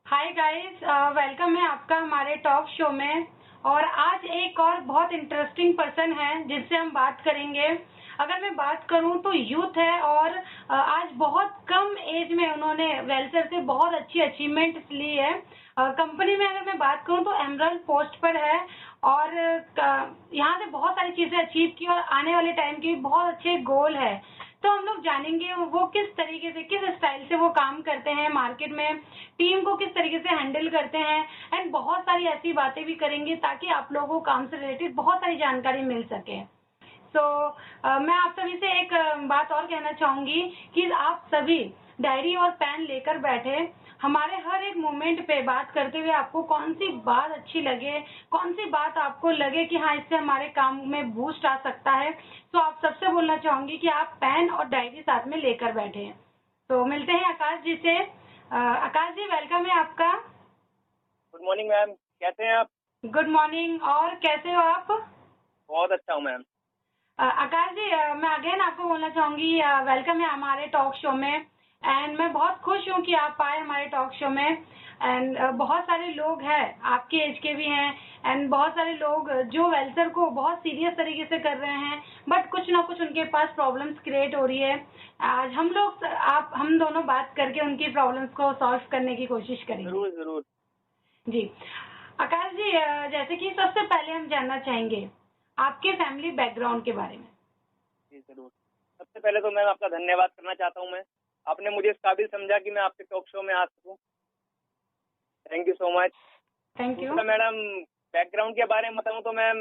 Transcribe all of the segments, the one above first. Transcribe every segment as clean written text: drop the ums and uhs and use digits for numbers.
Hi guys, welcome है आपका हमारे टॉक शो में। और आज एक और बहुत इंटरेस्टिंग पर्सन है जिससे हम बात करेंगे। अगर मैं बात करूं तो यूथ है और आज बहुत कम एज में उन्होंने वेलसेयर से बहुत अच्छी अचीवमेंट ली है। कंपनी में अगर मैं बात करूं तो एमरल्ड पोस्ट पर है और यहाँ से बहुत सारी चीजें अचीव की और आने वाले टाइम के भी बहुत अच्छे गोल है। तो हम लोग जानेंगे वो किस तरीके से, किस स्टाइल से वो काम करते हैं मार्केट में, टीम को किस तरीके से हैंडल करते हैं एंड बहुत सारी ऐसी बातें भी करेंगे ताकि आप लोगों को काम से रिलेटेड बहुत सारी जानकारी मिल सके। मैं आप सभी से एक बात और कहना चाहूंगी कि आप सभी डायरी और पेन लेकर बैठे, हमारे हर एक मोमेंट पे बात करते हुए आपको कौन सी बात अच्छी लगे, कौन सी बात आपको लगे कि हाँ इससे हमारे काम में बूस्ट आ सकता है, तो आप सबसे बोलना चाहूंगी कि आप पेन और डायरी साथ में लेकर बैठे। तो मिलते हैं आकाश जी से। आकाश जी, वेलकम है आपका। गुड मॉर्निंग मैम, कैसे हैं आप? गुड मॉर्निंग, और कैसे हो आप? बहुत अच्छा हूँ मैम। आकाश जी, मैं अगेन आपको बोलना चाहूंगी वेलकम है हमारे टॉक शो में। एंड मैं बहुत खुश हूँ कि आप आए हमारे टॉक शो में। एंड बहुत सारे लोग हैं, आपके एज के भी हैं एंड बहुत सारे लोग जो वेलसेयर को बहुत सीरियस तरीके से कर रहे हैं, बट कुछ ना कुछ उनके पास प्रॉब्लम्स क्रिएट हो रही है। आज हम दोनों बात करके उनकी प्रॉब्लम्स को सॉल्व करने की कोशिश करेंगे। जरूर जरूर। जी आकाश जी, जैसे कि सबसे पहले हम जानना चाहेंगे आपके फैमिली बैकग्राउंड के बारे में। जी जरूर। सबसे पहले तो मैम आपका धन्यवाद करना चाहता हूँ मैं। आपने मुझे इस काबिल समझा कि मैं आपके टॉक शो में आ सकूँ। Thank you so much. Thank you. दूसरा मैडम, बैकग्राउंड के बारे में बताऊँ तो मैम,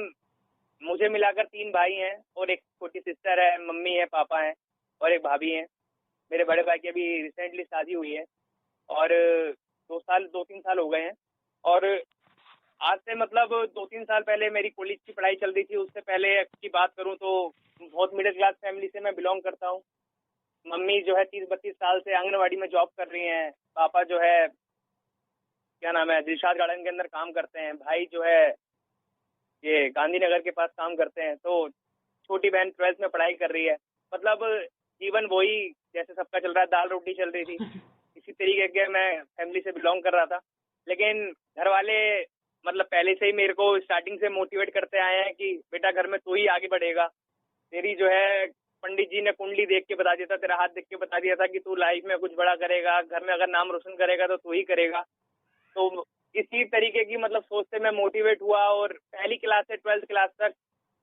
मुझे मिलाकर 3 भाई हैं और एक छोटी सिस्टर है, मम्मी है, पापा है और एक भाभी है। मेरे बड़े भाई की अभी रिसेंटली शादी हुई है और 2-3 साल हो गए हैं। और आज से मतलब 2-3 साल पहले मेरी कॉलेज की पढ़ाई चल रही थी। उससे पहले की बात करूं तो बहुत मिडिल क्लास फैमिली से मैं बिलोंग करता हूं। मम्मी जो है 30-32 साल से आंगनवाड़ी में जॉब कर रही हैं। पापा जो है, क्या नाम है, दिलशाद गार्डन के अंदर काम करते हैं। भाई जो है ये गांधीनगर के पास काम करते हैं। तो छोटी बहन 12th में पढ़ाई कर रही है। मतलब जीवन वही जैसे सबका चल रहा है, दाल रोटी चल रही थी। इसी तरीके के मैं फैमिली से बिलोंग कर रहा था। लेकिन घर वाले मतलब पहले से ही मेरे को स्टार्टिंग से मोटिवेट करते आए हैं कि बेटा घर में तू ही आगे बढ़ेगा। तेरी जो है पंडित जी ने कुंडली देख के बता दिया था, तेरा हाथ देख के बता दिया था कि तू लाइफ में कुछ बड़ा करेगा, घर में अगर नाम रोशन करेगा तो तू ही करेगा। तो इसी तरीके की मतलब सोच से मैं मोटिवेट हुआ और पहली क्लास से 12th क्लास तक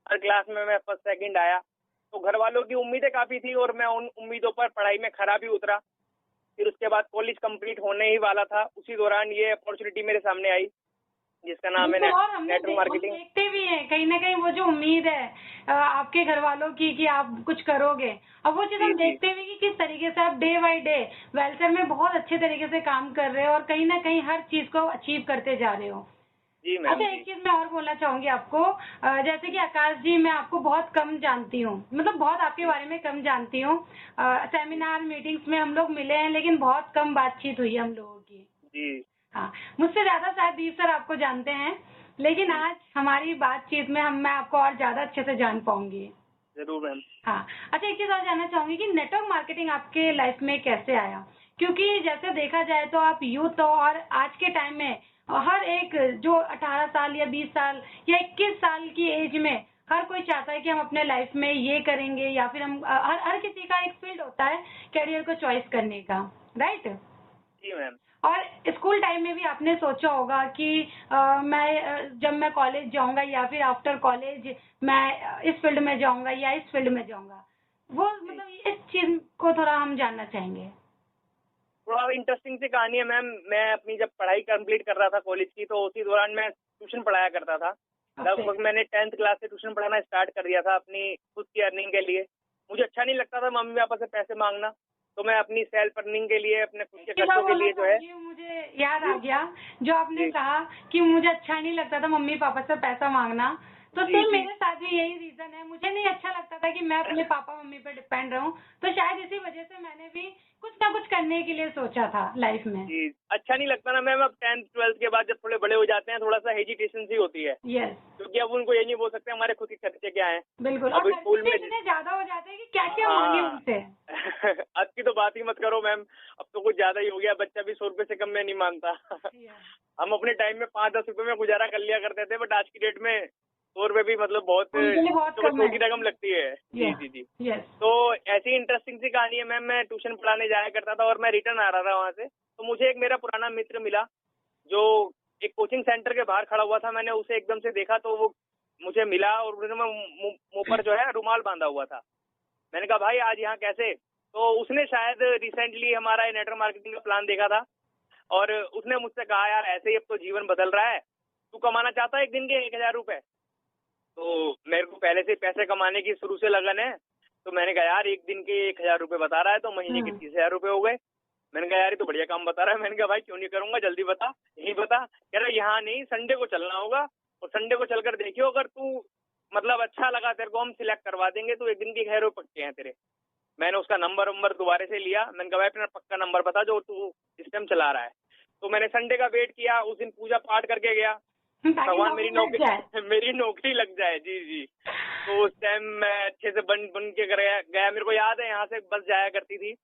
हर क्लास में मैं फर्स्ट सेकंड आया। तो घर वालों की उम्मीदें काफी थी और मैं उन उम्मीदों पर पढ़ाई में खरा भी उतरा। फिर उसके बाद कॉलेज कंप्लीट होने ही वाला था, उसी दौरान ये अपॉर्चुनिटी मेरे सामने आई जिसका नाम है बिल्कुल, और नेटवर्क मार्केटिंग। देखते भी हैं कहीं ना कहीं वो जो उम्मीद है आपके घर वालों की कि आप कुछ करोगे, अब वो चीज जी हम जी देखते भी कि किस तरीके से आप डे बाय डे वेलफेयर में बहुत अच्छे तरीके से काम कर रहे हो और कहीं ना कहीं हर चीज को अचीव करते जा रहे हो। जी मैम अच्छा, जी। एक चीज मैं और बोलना चाहूंगी आपको। जैसे कि आकाश जी, मैं आपको बहुत कम जानती हूँ, मतलब बहुत आपके बारे में कम जानती हूँ। सेमिनार मीटिंग्स में हम लोग मिले हैं लेकिन बहुत कम बातचीत हुई है हम लोगों की। जी हाँ, मुझसे ज्यादा शायद दीप सर आपको जानते हैं, लेकिन जी आज हमारी बातचीत में मैं आपको और ज्यादा अच्छे से जान पाऊंगी। जरूर मैम। हाँ। अच्छा, एक चीज और जानना चाहूंगी कि नेटवर्क मार्केटिंग आपके लाइफ में कैसे आया? क्योंकि जैसे देखा जाए तो आप यूथ हो और आज के टाइम में हर एक जो 18 साल या 20 साल या 21 साल की एज में हर कोई चाहता है कि हम अपने लाइफ में ये करेंगे, या फिर हम हर हर किसी का एक फील्ड होता है करियर को चॉइस करने का, राइट? जी मैम। और स्कूल टाइम में भी आपने सोचा होगा कि जब मैं कॉलेज जाऊंगा या फिर आफ्टर कॉलेज मैं इस फील्ड में जाऊंगा या इस फील्ड में जाऊंगा। वो जी मतलब इस चीज को थोड़ा हम जानना चाहेंगे। थोड़ा इंटरेस्टिंग सी कहानी है मैम। मैं अपनी जब पढ़ाई कंप्लीट कर रहा था कॉलेज की, तो उसी दौरान मैं ट्यूशन पढ़ाया करता था। ओके। लगभग मैंने 10th क्लास से ट्यूशन पढ़ाना स्टार्ट कर दिया था अपनी खुद की अर्निंग के लिए। मुझे अच्छा नहीं लगता था मम्मी पापा से पैसे मांगना, तो मैं अपनी सेल्फ अर्निंग के लिए, अपने खुद के एक चीज और खर्चों के बोलना लिए जो है। चाहूंगी, मुझे याद आ जी गया जो आपने जी कहा कि मुझे अच्छा नहीं लगता था मम्मी पापा से पैसा मांगना। तो जी, सेम जी। मेरे साथ भी यही रीजन है। मुझे नहीं अच्छा लगता था कि मैं अपने पापा मम्मी पर डिपेंड रहूं, तो शायद इसी वजह से मैंने भी कुछ ना कुछ करने के लिए सोचा था लाइफ में। जी, अच्छा नहीं लगता ना मैम। अब 10th 12th के बाद जब थोड़े बड़े हो जाते हैं, थोड़ा सा हेजिटेशन सी होती है, यस, क्योंकि अब उनको ये नहीं बोल सकते हमारे खुद के खर्चे क्या हैं। बिल्कुल। और अब खर्चे स्कूल भी में इतने ज्यादा हो जाते हैं कि क्या क्या मांगे हाँ उनसे। आज की तो बात ही मत करो मैम। अब तो कुछ ज्यादा ही हो गया, बच्चा भी 100 रुपए से कम में नहीं मानता। Yeah. हम अपने टाइम में 5-10 रुपए में गुजारा कर लिया करते थे, बट आज की डेट में 100 रुपए भी मतलब बहुत उनके लिए बहुत तो कम छोटी है। रकम लगती है। जी, यस, जी, जी। यस। तो ऐसी इंटरेस्टिंग सी कहानी है मैम। मैं ट्यूशन पढ़ाने जाया करता था और मैं रिटर्न आ रहा था वहां से, तो मुझे एक मेरा पुराना मित्र मिला जो एक कोचिंग सेंटर के बाहर खड़ा हुआ था। मैंने उसे एकदम से देखा तो वो मुझे मिला और उसने मुंह पर जो है रुमाल बांधा हुआ था। मैंने कहा भाई आज यहाँ कैसे? तो उसने शायद रिसेंटली हमारा नेटवर्क मार्केटिंग का प्लान देखा था और उसने मुझसे कहा यार ऐसे ही अब तो जीवन बदल रहा है, तू कमाना चाहता है एक दिन के 1000 रुपए? तो मेरे को पहले से पैसे कमाने की शुरू से लगन है, तो मैंने कहा यार एक दिन के 1000 रुपए बता रहा है तो महीने के 30,000 रुपए हो गए। मैंने कहा यार ये तो बढ़िया काम बता रहा है। मैंने कहा भाई क्यों नहीं करूंगा, जल्दी बता, यही बता। कह रहा यहाँ नहीं, संडे को चलना होगा और संडे को चलकर देखियो, अगर तू मतलब अच्छा लगा तेरे को हम सिलेक्ट करवा देंगे, तो एक दिन के 1000 रुपए पक्के हैं तेरे। मैंने उसका नंबर दोबारा से लिया। मैंने कहा भाई अपना पक्का नंबर बता जो तू सिस्टम चला रहा है। तो मैंने संडे का वेट किया, उस दिन पूजा पाठ करके गया, ताकि भगवान नौकरी लग जाए। मेरी नौकरी लग जाए। जी, जी। तो उस टाइम मैं अच्छे से बन के गया। मेरे को याद है यहाँ से बस जाया करती थी,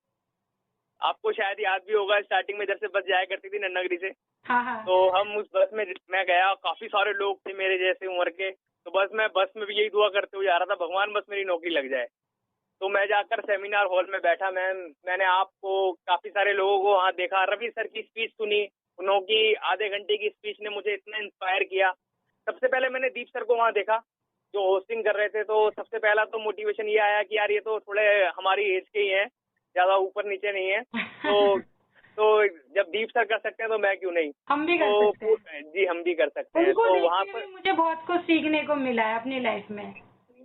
आपको शायद याद भी होगा, स्टार्टिंग में इधर से बस जाया करती थी नन्नागिरी से। हाँ, हाँ। तो हम उस बस में मैं गया, काफी सारे लोग थे मेरे जैसे उम्र के। तो बस में भी यही दुआ करते हुए जा रहा था, भगवान बस मेरी नौकरी लग जाए। तो मैं जाकर सेमिनार हॉल में बैठा। मैंने आपको काफी सारे लोगों को वहाँ देखा। रवि सर की स्पीच सुनी, उनकी आधे घंटे की स्पीच ने मुझे इतना इंस्पायर किया। सबसे पहले मैंने दीप सर को वहाँ देखा जो होस्टिंग कर रहे थे। तो सबसे पहला तो मोटिवेशन ये आया कि यार ये तो थोड़े हमारी एज के ही हैं, ज्यादा ऊपर नीचे नहीं है। तो जब दीप सर कर सकते हैं तो मैं क्यों नहीं। हम भी कर सकते हैं। जी हम भी कर सकते हैं। उनको तो देख वहाँ के पर भी मुझे बहुत कुछ सीखने को मिला है अपनी लाइफ में।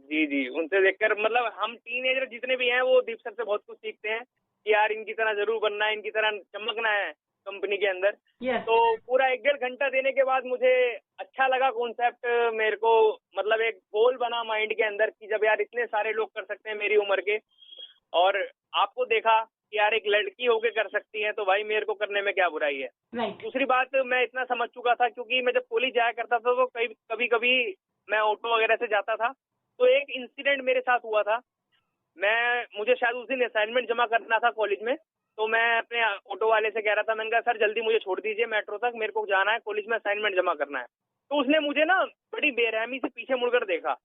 जी, जी, उनसे देखकर मतलब हम टीनेजर जितने भी हैं वो दीप सर से बहुत कुछ सीखते हैं कि यार इनकी तरह जरूर बनना है, इनकी तरह चमकना है कंपनी के अंदर। यस। तो पूरा 1-1.5 घंटा देने के बाद मुझे अच्छा लगा कॉन्सेप्ट। मेरे को मतलब एक गोल बना माइंड के अंदर कि जब यार इतने सारे लोग कर सकते हैं मेरी उम्र के, और आपको देखा कि यार एक लड़की होके कर सकती है, तो भाई मेरे को करने में क्या बुराई है। राइट। दूसरी बात, मैं इतना समझ चुका था क्योंकि मैं जब कॉलेज जाया करता था तो कभी कभी मैं ऑटो वगैरह से जाता था, तो एक इंसिडेंट मेरे साथ हुआ था। मुझे शायद उस दिन असाइनमेंट जमा करना था कॉलेज में, तो मैं अपने ऑटो वाले से कह रहा था, मैंने कहा सर जल्दी मुझे छोड़ दीजिए मेट्रो तक, मेरे को जाना है कॉलेज में, असाइनमेंट जमा करना है। तो उसने मुझे ना बड़ी बेरहमी से पीछे मुड़कर देखा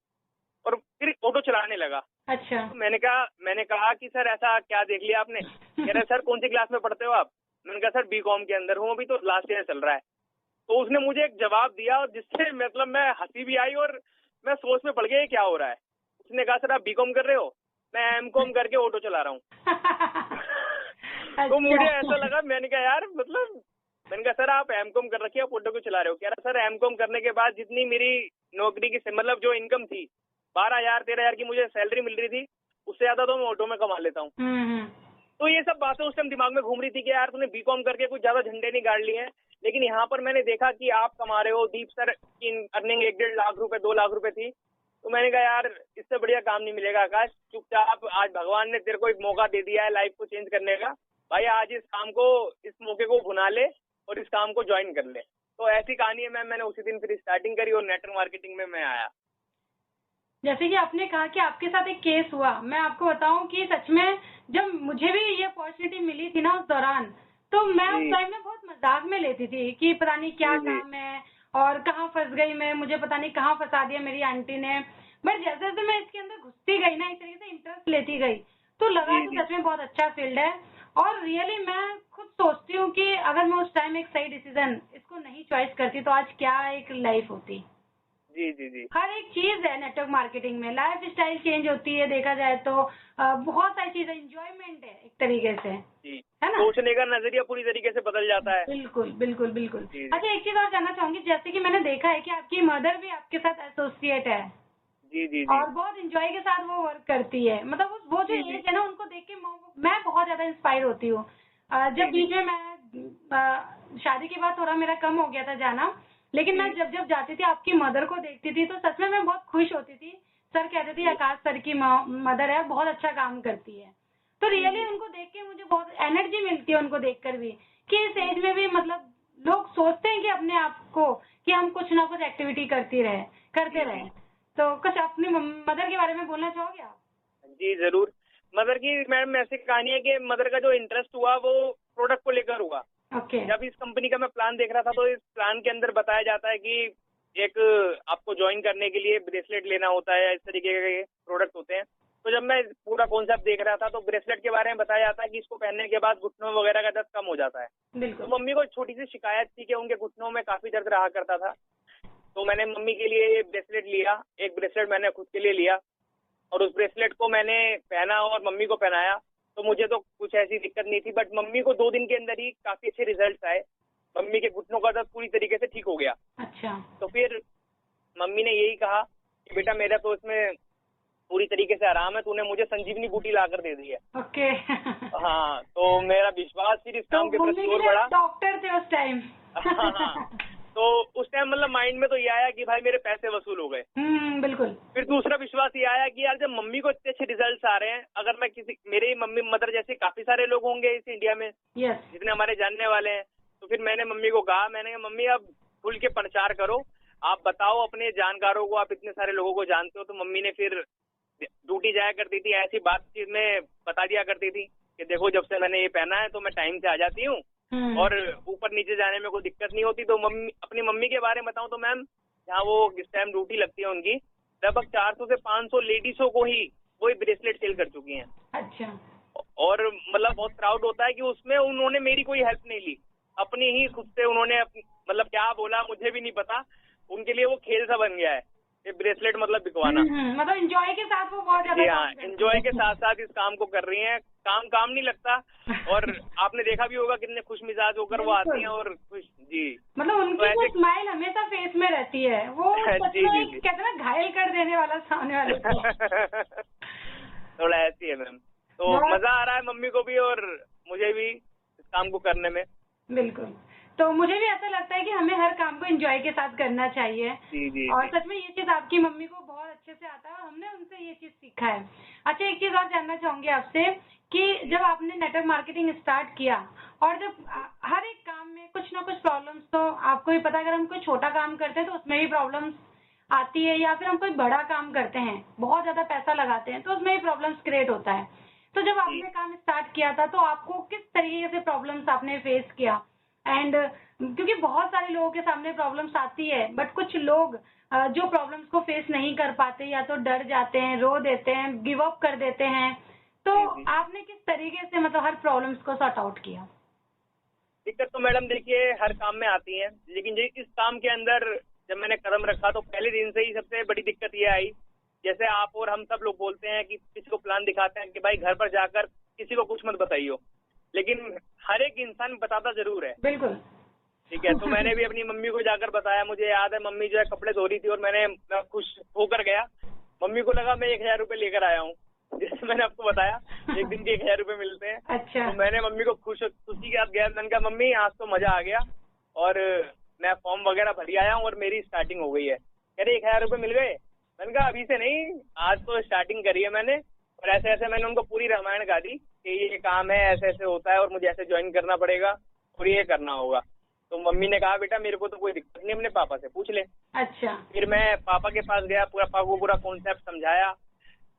और फिर ऑटो चलाने लगा। अच्छा। तो मैंने कहा कि सर ऐसा क्या देख लिया आपने? कह रहे सर कौन सी क्लास में पढ़ते हो आप? मैंने कहा सर बीकॉम के अंदर हूँ, अभी तो लास्ट ईयर चल रहा है। तो उसने मुझे एक जवाब दिया और जिससे मतलब मैं हंसी भी आई और मैं सोच में पड़ गया ये क्या हो रहा है। उसने कहा सर आप बीकॉम कर रहे हो? मैं एमकॉम करके ऑटो चला रहा हूँ। तो मुझे ऐसा लगा, मैंने कहा यार मतलब, मैंने कहा सर आप एमकॉम कर रखी है, आप ऑटो क्यों चला रहे हो? कह रहा सर एमकॉम करने के बाद जितनी मेरी नौकरी की मतलब जो इनकम थी 12,000-13,000 की मुझे सैलरी मिल रही थी, उससे ज्यादा तो मैं ऑटो में कमा लेता हूँ। तो ये सब बातें उस टाइम दिमाग में घूम रही थी कि यार तूने बीकॉम करके कुछ ज्यादा झंडे नहीं गाड़ लिए हैं, लेकिन यहाँ पर मैंने देखा कि आप कमा रहे हो। दीप सर की अर्निंग 1-1.5 लाख रुपए 2 लाख रुपए थी। तो मैंने कहा यार इससे बढ़िया काम नहीं मिलेगा आकाश, चुपचाप आज भगवान ने तेरे को एक मौका दे दिया है लाइफ को चेंज करने का, भाई आज इस मौके को भुना ले और इस काम को ज्वाइन कर ले। तो ऐसी कहानी है मैम, मैंने उसी दिन फिर स्टार्टिंग करी और नेटवर्क मार्केटिंग में मैं आया। जैसे कि आपने कहा कि आपके साथ एक केस हुआ, मैं आपको बताऊं कि सच में जब मुझे भी ये अपॉर्चुनिटी मिली थी ना उस दौरान, तो मैं उस टाइम में बहुत मजाक में लेती थी कि पता नहीं क्या काम है और कहाँ फंस गई मैं, मुझे पता नहीं कहाँ फंसा दिया मेरी आंटी ने। बट जैसे जैसे मैं इसके अंदर घुसती गई ना, इस तरीके से इंटरेस्ट लेती गई, तो लगा कि सच में बहुत अच्छा फील्ड है। और रियली मैं खुद सोचती हूँ कि अगर मैं उस टाइम एक सही डिसीजन इसको नहीं चॉइस करती तो आज क्या एक लाइफ होती। जी, जी, जी। हर एक चीज है नेटवर्क मार्केटिंग में, लाइफ स्टाइल चेंज होती है, देखा जाए तो बहुत सारी चीजें, एंजॉयमेंट है एक तरीके से, जी, है ना? सोचने का नजरिया पूरी तरीके से बदल जाता है। बिल्कुल बिल्कुल बिल्कुल। जी, अच्छा, एक चीज और जानना चाहूंगी, जैसे कि मैंने देखा है कि आपकी मदर भी आपके साथ एसोसिएट है जी, जी, जी, और बहुत इंजॉय के साथ वो वर्क करती है। मतलब वो जो जी, जी, एज है ना, उनको देख के मैं बहुत ज्यादा इंस्पायर होती हूँ। जब जी, बीच में मैं शादी के बाद थोड़ा मेरा कम हो गया था जाना, लेकिन मैं जब जब जाती थी आपकी मदर को देखती थी तो सच में मैं बहुत खुश होती थी। सर कहते थे आकाश सर की मदर है, बहुत अच्छा काम करती है। तो रियली उनको देख के मुझे बहुत एनर्जी मिलती है, उनको देखकर भी, कि इस एज में भी मतलब लोग सोचते हैं कि अपने आप को कि हम कुछ ना कुछ एक्टिविटी करते रहे। तो कुछ अपनी मदर के बारे में बोलना चाहोगे आप? जी जरूर। मदर की मैम ऐसी कहानी है कि मदर का जो इंटरेस्ट हुआ वो प्रोडक्ट को लेकर हुआ। ओके। जब इस कंपनी का मैं प्लान देख रहा था तो इस प्लान के अंदर बताया जाता है कि एक आपको ज्वाइन करने के लिए ब्रेसलेट लेना होता है, इस तरीके के प्रोडक्ट होते हैं। तो जब मैं पूरा कॉन्सेप्ट देख रहा था तो ब्रेसलेट के बारे में बताया जाता है कि इसको पहनने के बाद घुटनों वगैरह का दर्द कम हो जाता है। तो मम्मी को छोटी सी शिकायत थी कि उनके घुटनों में काफी दर्द रहा करता था। तो मैंने मम्मी के लिए ये ब्रेसलेट लिया, एक ब्रेसलेट मैंने खुद के लिए लिया और उस ब्रेसलेट को मैंने पहना और मम्मी को पहनाया। तो मुझे तो कुछ ऐसी दिक्कत नहीं थी, बट मम्मी को 2 दिन के अंदर ही काफी अच्छे रिजल्ट आए। मम्मी के घुटनों का दर्द पूरी तरीके से ठीक हो गया। अच्छा। तो फिर मम्मी ने यही कहा कि बेटा मेरा तो इसमें पूरी तरीके से आराम है, तूने मुझे संजीवनी बूटी लाकर दे दी है। ओके। हाँ, तो मेरा विश्वास फिर इस काम के प्रति और बढ़ा। डॉक्टर थे उस टाइम। हाँ, तो उस टाइम मतलब माइंड में तो ये आया कि भाई मेरे पैसे वसूल हो गए। बिल्कुल। फिर दूसरा विश्वास ये आया कि यार जब मम्मी को इतने अच्छे रिजल्ट्स आ रहे हैं, अगर मैं मेरे मम्मी मदर जैसे काफी सारे लोग होंगे इस इंडिया में जितने हमारे जानने वाले हैं। तो फिर मैंने मम्मी को कहा, मैंने कहा मम्मी अब खुल के प्रचार करो, आप बताओ अपने जानकारों को, आप इतने सारे लोगों को जानते हो। तो मम्मी ने फिर ड्यूटी जाया करती थी, ऐसी बातचीत में बता दिया करती थी कि देखो जब से मैंने ये पहना है तो मैं टाइम से आ जाती हूँ और ऊपर नीचे जाने में कोई दिक्कत नहीं होती। तो अपनी मम्मी के बारे में बताऊं तो मैम, जहाँ वो इस टाइम ड्यूटी लगती है उनकी, लगभग 400 से 500 लेडीजों को ही वो ब्रेसलेट सेल कर चुकी हैं। अच्छा। और मतलब बहुत प्राउड होता है कि उसमें उन्होंने मेरी कोई हेल्प नहीं ली, अपनी ही खुद से उन्होंने मतलब क्या बोला मुझे भी नहीं पता, उनके लिए वो खेल सा बन गया है ये ब्रेसलेट मतलब बिकवाना। मतलब एंजॉय के साथ वो बहुत ज्यादा। जी हाँ, एंजॉय के साथ साथ इस काम को कर रही हैं। काम नहीं लगता। और आपने देखा भी होगा कितने खुश मिजाज होकर वो आती हैं और खुश। जी, मतलब उनकी तो स्माइल हमेशा फेस में रहती है, वो कहते हैं ना घायल कर देने वाला सामने वाले को। थोड़ा ऐसी है मैम। तो मजा आ रहा है मम्मी को भी और मुझे भी इस काम को करने में। बिल्कुल। तो मुझे भी ऐसा लगता है कि हमें हर काम को एंजॉय के साथ करना चाहिए। जी, और सच में ये चीज आपकी मम्मी को बहुत अच्छे से आता है और हमने उनसे ये चीज सीखा है। अच्छा, एक चीज और जानना चाहूंगी आपसे कि जब आपने नेटवर्क मार्केटिंग स्टार्ट किया और जब हर एक काम में कुछ ना कुछ प्रॉब्लम्स, तो आपको ही पता, अगर हम कोई छोटा काम करते हैं तो उसमें भी प्रॉब्लम्स आती है, या फिर हम कोई बड़ा काम करते हैं बहुत ज्यादा पैसा लगाते हैं तो उसमें भी प्रॉब्लम्स क्रिएट होता है। तो जब आपने काम स्टार्ट किया था तो आपको किस तरीके से प्रॉब्लम्स आपने फेस किया? एंड क्योंकि बहुत सारे लोगों के सामने प्रॉब्लम्स आती है, बट कुछ लोग जो प्रॉब्लम्स को फेस नहीं कर पाते या तो डर जाते हैं, रो देते हैं, गिव अप कर देते हैं। तो आपने किस तरीके से मतलब हर प्रॉब्लम्स को सॉर्ट आउट किया? दिक्कत तो मैडम देखिए हर काम में आती है, लेकिन इस काम के अंदर जब मैंने कदम रखा तो पहले दिन से ही सबसे बड़ी दिक्कत ये आई, जैसे आप और हम सब लोग बोलते हैं कि किसी को प्लान दिखाते हैं कि भाई घर पर जाकर किसी को कुछ मत बताइयो, लेकिन हर एक इंसान बताता जरूर है। बिल्कुल। ठीक है, तो मैंने भी अपनी मम्मी को जाकर बताया। मुझे याद है मम्मी जो है कपड़े धो रही थी और मैं खुश होकर गया। मम्मी को लगा मैं 1000 रुपए लेकर आया हूँ, जैसे मैंने आपको बताया एक दिन के 1000 रुपए मिलते हैं। अच्छा। तो मैंने मम्मी को खुशी के साथ गया, मैंने कहा मम्मी आज तो मजा आ गया और मैं फॉर्म वगैरह भरी आया हूँ और मेरी स्टार्टिंग हो गई है। कह रहे 1000 रुपए मिल गए? मैंने कहा अभी से नहीं, आज तो स्टार्टिंग करी है मैंने। और ऐसे ऐसे मैंने उनको पूरी रामायण गा दी कि ये काम है, ऐसे ऐसे होता है और मुझे ऐसे ज्वाइन करना पड़ेगा और ये करना होगा। तो मम्मी ने कहा बेटा मेरे को तो कोई दिक्कत नहीं, अपने पापा से पूछ ले। अच्छा। फिर मैं पापा के पास गया, पापा को पूरा कॉन्सेप्ट समझाया।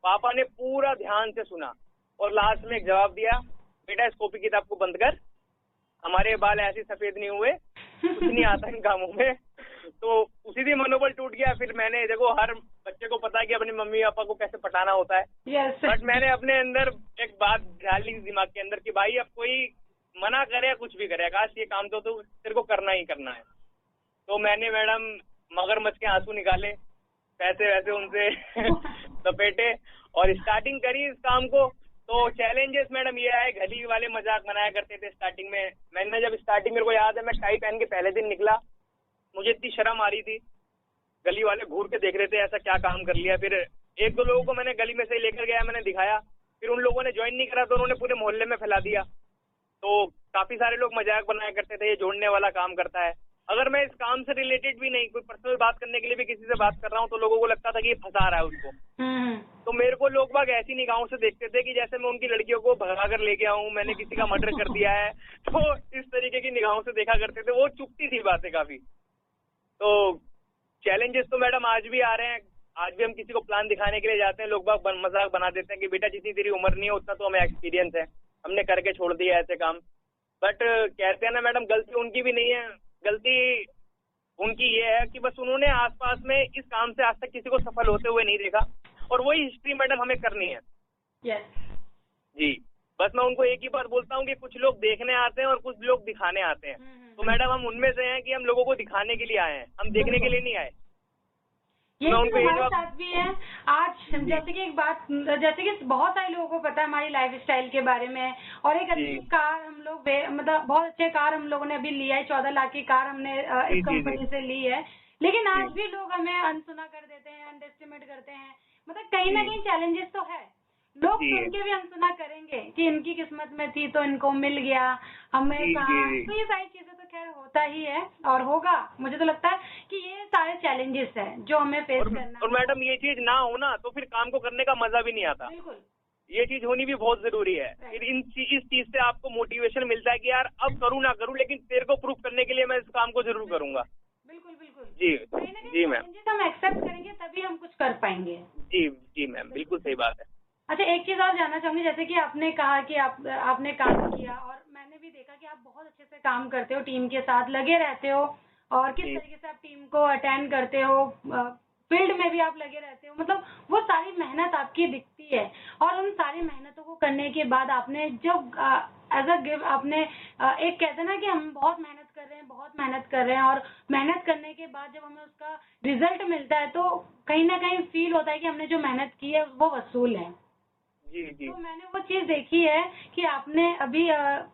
पापा ने पूरा ध्यान से सुना और लास्ट में एक जवाब दिया, बेटा इस कॉपी किताब को बंद कर, हमारे बाल ऐसे सफेद नहीं हुए, कुछ नहीं आता इन कामों में। तो उसी दिन मनोबल टूट गया। फिर मैंने, देखो हर बच्चे को पता है कि अपने मम्मी पापा को कैसे पटाना होता है। बट मैंने अपने अंदर एक बात डाल ली दिमाग के अंदर कि भाई अब कोई मना करे या कुछ भी करे, आकाश ये काम तो तेरे को करना ही करना है। तो मैंने मैडम मगरमच्छ के आंसू निकाले, पैसे वैसे उनसे लपेटे और स्टार्टिंग करी इस काम को। तो चैलेंजेस मैडम ये आए, गली वाले मजाक बनाया करते थे स्टार्टिंग में। मैंने जब स्टार्टिंग, मेरे को याद है मैं टाई पहन के पहले दिन निकला, मुझे इतनी शर्म आ रही थी, गली वाले घूर के देख रहे थे ऐसा क्या काम कर लिया। फिर एक दो लोगों को मैंने गली में से लेकर गया, मैंने दिखाया, फिर उन लोगों ने ज्वाइन नहीं करा तो उन्होंने पूरे मोहल्ले में फैला दिया। तो काफी सारे लोग मजाक बनाया करते थे ये जोड़ने वाला काम करता है। अगर मैं इस काम से रिलेटेड भी नहीं, कोई पर्सनल बात करने के लिए भी किसी से बात कर रहा हूँ तो लोगों को लगता था कि ये फंसा रहा है उसको। तो मेरे को लोग बाग ऐसी निगाहों से देखते थे कि जैसे मैं उनकी लड़कियों को भगा कर ले गया हूँ, मैंने किसी का मर्डर कर दिया है। तो इस तरीके की निगाहों से देखा करते थे, वो चुभती थी बातें काफी। तो चैलेंजेस तो मैडम आज भी आ रहे हैं। आज भी हम किसी को प्लान दिखाने के लिए जाते हैं, लोग बाग मजाक बना देते हैं कि बेटा जितनी तेरी उम्र नहीं है उतना तो हमें एक्सपीरियंस है, हमने करके छोड़ दिया ऐसे काम। बट कहते हैं ना मैडम, गलती उनकी भी नहीं है, गलती उनकी ये है कि बस उन्होंने आसपास में इस काम से आज तक किसी को सफल होते हुए नहीं देखा, और वही हिस्ट्री मैडम हमें करनी है। जी, बस मैं उनको एक ही बात बोलता हूँ कि कुछ लोग देखने आते हैं और कुछ लोग दिखाने आते हैं। तो मैडम हम उनमें से हैं कि हम लोगों को दिखाने के लिए आए हैं, हम देखने के लिए नहीं आए। ये हमारे साथ भी है आज। जैसे कि एक बात, जैसे कि बहुत सारे लोगों को पता है हमारी लाइफस्टाइल के बारे में, और एक अच्छी कार हम लोग मतलब बहुत अच्छे कार हम लोगों ने अभी लिया है, 14 लाख की कार हमने इस कंपनी से ली है। लेकिन आज भी लोग हमें अनसुना कर देते हैं, अंडरएस्टिमेट करते हैं। मतलब कहीं ना कहीं चैलेंजेस तो है, लोग सुन के भी अनसुना करेंगे कि इनकी किस्मत में थी तो इनको मिल गया, हमें कहा। तो ये सारी चीजें तो खैर होता ही है और होगा। मुझे तो लगता है कि ये सारे चैलेंजेस हैं जो हमें फेस करना। और मैडम ये चीज ना हो ना तो फिर काम को करने का मजा भी नहीं आता। बिल्कुल, ये चीज होनी भी बहुत जरूरी है। फिर इस चीज से आपको मोटिवेशन मिलता है कि यार अब करूँ ना करूँ, लेकिन तेरे को प्रूफ करने के लिए मैं इस काम को जरूर करूंगा। बिल्कुल बिल्कुल। जी मैम, हम एक्सेप्ट करेंगे तभी हम कुछ कर पाएंगे। जी मैम, बिल्कुल सही बात है। अच्छा, एक चीज और जानना चाहूंगी, जैसे कि आपने कहा कि आपने काम किया, और मैंने भी देखा कि आप बहुत अच्छे से काम करते हो, टीम के साथ लगे रहते हो, और किस तरीके से आप टीम को अटेंड करते हो, फील्ड में भी आप लगे रहते हो। मतलब वो सारी मेहनत आपकी दिखती है, और उन सारी मेहनतों को करने के बाद आपने जब एज अ गिव आपने एक कहते हैं ना कि हम बहुत मेहनत कर रहे हैं, बहुत मेहनत कर रहे हैं, और मेहनत करने के बाद जब हमें उसका रिजल्ट मिलता है तो कहीं ना कहीं फील होता है कि हमने जो मेहनत की है वो वसूल है। जी। तो मैंने वो चीज देखी है कि आपने अभी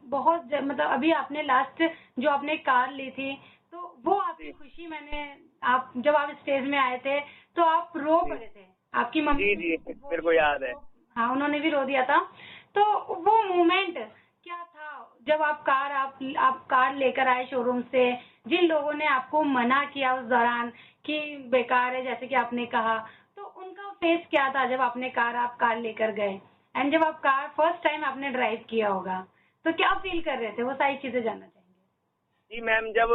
बहुत मतलब अभी आपने लास्ट जो आपने कार ली थी, तो वो आपकी खुशी मैंने आप जब आप स्टेज में आए थे तो आप रो पड़े थे, आपकी मम्मी। जी मेरे को याद है। हाँ, उन्होंने भी रो दिया था। तो वो मोमेंट क्या था जब आप कार लेकर आए शोरूम से, जिन लोगों ने आपको मना किया उस दौरान कि बेकार है जैसे कि आपने कहा, तो उनका फेस क्या था जब आपने आप कार लेकर गए, एंड जब आप कार फर्स्ट टाइम आपने ड्राइव किया होगा तो क्या फील कर रहे थे, वो सारी चीजें जानना चाहेंगे। जी मैम, जब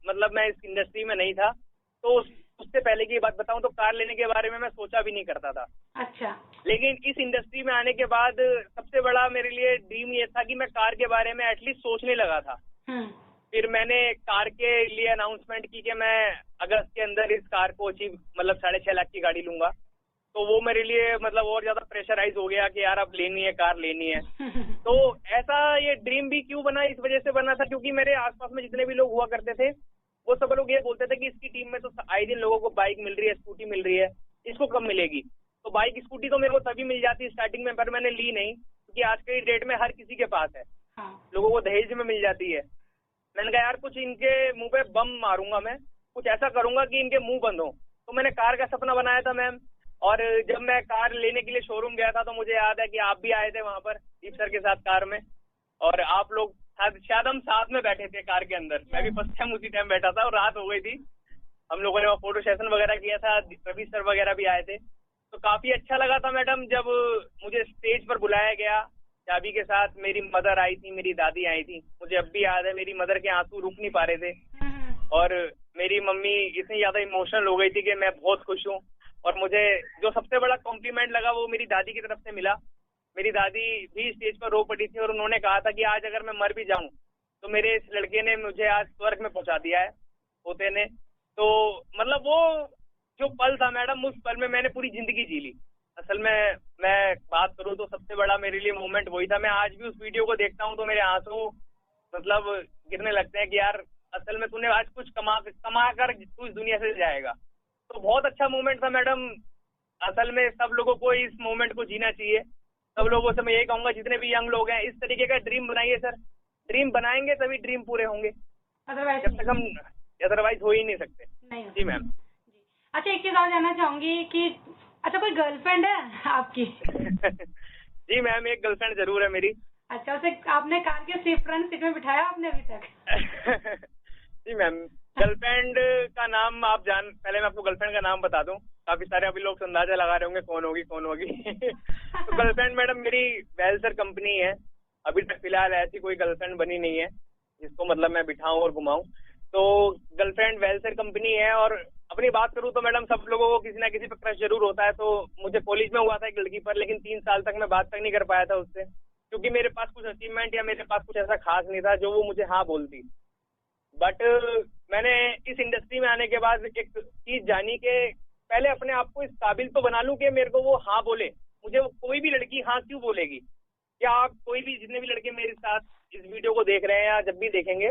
मतलब मैं इस इंडस्ट्री में नहीं था तो उससे पहले की बात बताऊं तो कार लेने के बारे में मैं सोचा भी नहीं करता था। अच्छा। लेकिन इस इंडस्ट्री में आने के बाद सबसे बड़ा मेरे लिए ड्रीम ये था कि मैं कार के बारे में एटलीस्ट सोचने लगा था। फिर मैंने कार के लिए अनाउंसमेंट की कि मैं अगस्त के अंदर इस कार को अचीव मतलब 6.5 लाख की गाड़ी लूंगा। तो वो मेरे लिए मतलब और ज्यादा प्रेशराइज हो गया कि यार अब लेनी है, कार लेनी है। तो ऐसा ये ड्रीम भी क्यों बना, इस वजह से बना था क्योंकि मेरे आसपास में जितने भी लोग हुआ करते थे वो सब लोग ये बोलते थे कि इसकी टीम में तो आए दिन लोगों को बाइक मिल रही है, स्कूटी मिल रही है, इसको कब मिलेगी। तो बाइक स्कूटी तो मेरे को तभी मिल जाती स्टार्टिंग में, पर मैंने ली नहीं क्योंकि आज के डेट में हर किसी के पास है। लोगों को दहेज में मिल जाती है। मैंने कहा यार कुछ इनके मुंह पे बम मारूंगा, मैं कुछ ऐसा करूंगा कि इनके मुंह बंद हो। तो मैंने कार का सपना बनाया था मैम। और जब मैं कार लेने के लिए शोरूम गया था तो मुझे याद है कि आप भी आए थे वहां पर दीप सर के साथ कार में, और आप लोग शायद हम साथ में बैठे थे कार के अंदर। मैं भी फर्स्ट टाइम उसी टाइम बैठा था और रात हो गई थी। हम लोगों ने वहाँ फोटो सेशन वगैरह किया था, रवि सर वगैरह भी आए थे। तो काफी अच्छा लगा था मैडम जब मुझे स्टेज पर बुलाया गया चाबी के साथ। मेरी मदर आई थी, मेरी दादी आई थी। मुझे अब भी याद है मेरी मदर के आंसू रुक नहीं पा रहे थे, और मेरी मम्मी इतनी ज्यादा इमोशनल हो गई थी कि मैं बहुत खुश हूँ। और मुझे जो सबसे बड़ा कॉम्प्लीमेंट लगा वो मेरी दादी की तरफ से मिला। मेरी दादी भी स्टेज पर रो पड़ी थी और उन्होंने कहा था कि आज अगर मैं मर भी जाऊं तो मेरे इस लड़के ने मुझे आज स्वर्ग में पहुंचा दिया है, पोते ने। तो मतलब वो जो पल था मैडम, उस पल में मैंने पूरी जिंदगी जी ली। असल में मैं बात करूं तो सबसे बड़ा मेरे लिए मोमेंट वही था। मैं आज भी उस वीडियो को देखता हूं तो मेरे आंसू मतलब गिरने लगते हैं कि यार असल में तूने आज कुछ कमा कर तू इस दुनिया से जाएगा। तो बहुत अच्छा मोमेंट था मैडम। असल में सब लोगों को इस मोमेंट को जीना चाहिए। सब लोगों से मैं यही कहूंगा, जितने भी यंग लोग हैं, इस तरीके का ड्रीम बनाइए सर। ड्रीम बनाएंगे तभी ड्रीम पूरे होंगे, जब तक हम अदरवाइज हो ही नहीं सकते। जी मैम। अच्छा, एक चीज और जानना चाहूंगी कि अच्छा कोई गर्लफ्रेंड है आपकी? जी मैम, एक गर्लफ्रेंड जरूर है मेरी। अच्छा, उसे आपने कार के फ्रंट सीट में बिठाया आपने अभी तक? जी मैम, गर्लफ्रेंड का नाम आप पहले मैं आपको गर्लफ्रेंड का नाम बता दूं। काफी सारे अभी लोग अंदाजा लगा रहे होंगे कौन होगी कौन होगी। तो गर्लफ्रेंड मैडम मेरी वेलसर कंपनी है। अभी तक फिलहाल ऐसी कोई गर्लफ्रेंड बनी नहीं है जिसको मतलब मैं बिठाऊं और घुमाऊं। तो गर्लफ्रेंड वेलसर कंपनी है। और अपनी बात करूं तो मैडम सब लोगों को किसी ना किसी पर क्रश जरूर होता है। तो मुझे कॉलेज में हुआ था एक लड़की पर, लेकिन 3 साल तक मैं बात तक नहीं कर पाया था उससे, क्योंकि मेरे पास कुछ अचीवमेंट या मेरे पास कुछ ऐसा खास नहीं था जो वो मुझे हाँ बोलती। बट मैंने इस इंडस्ट्री में आने के बाद एक चीज जानी कि पहले अपने आप को इस काबिल तो बना लूं कि मेरे को वो हाँ बोले। मुझे वो कोई भी लड़की हाँ क्यों बोलेगी? क्या आप कोई भी जितने भी लड़के मेरे साथ इस वीडियो को देख रहे हैं या जब भी देखेंगे,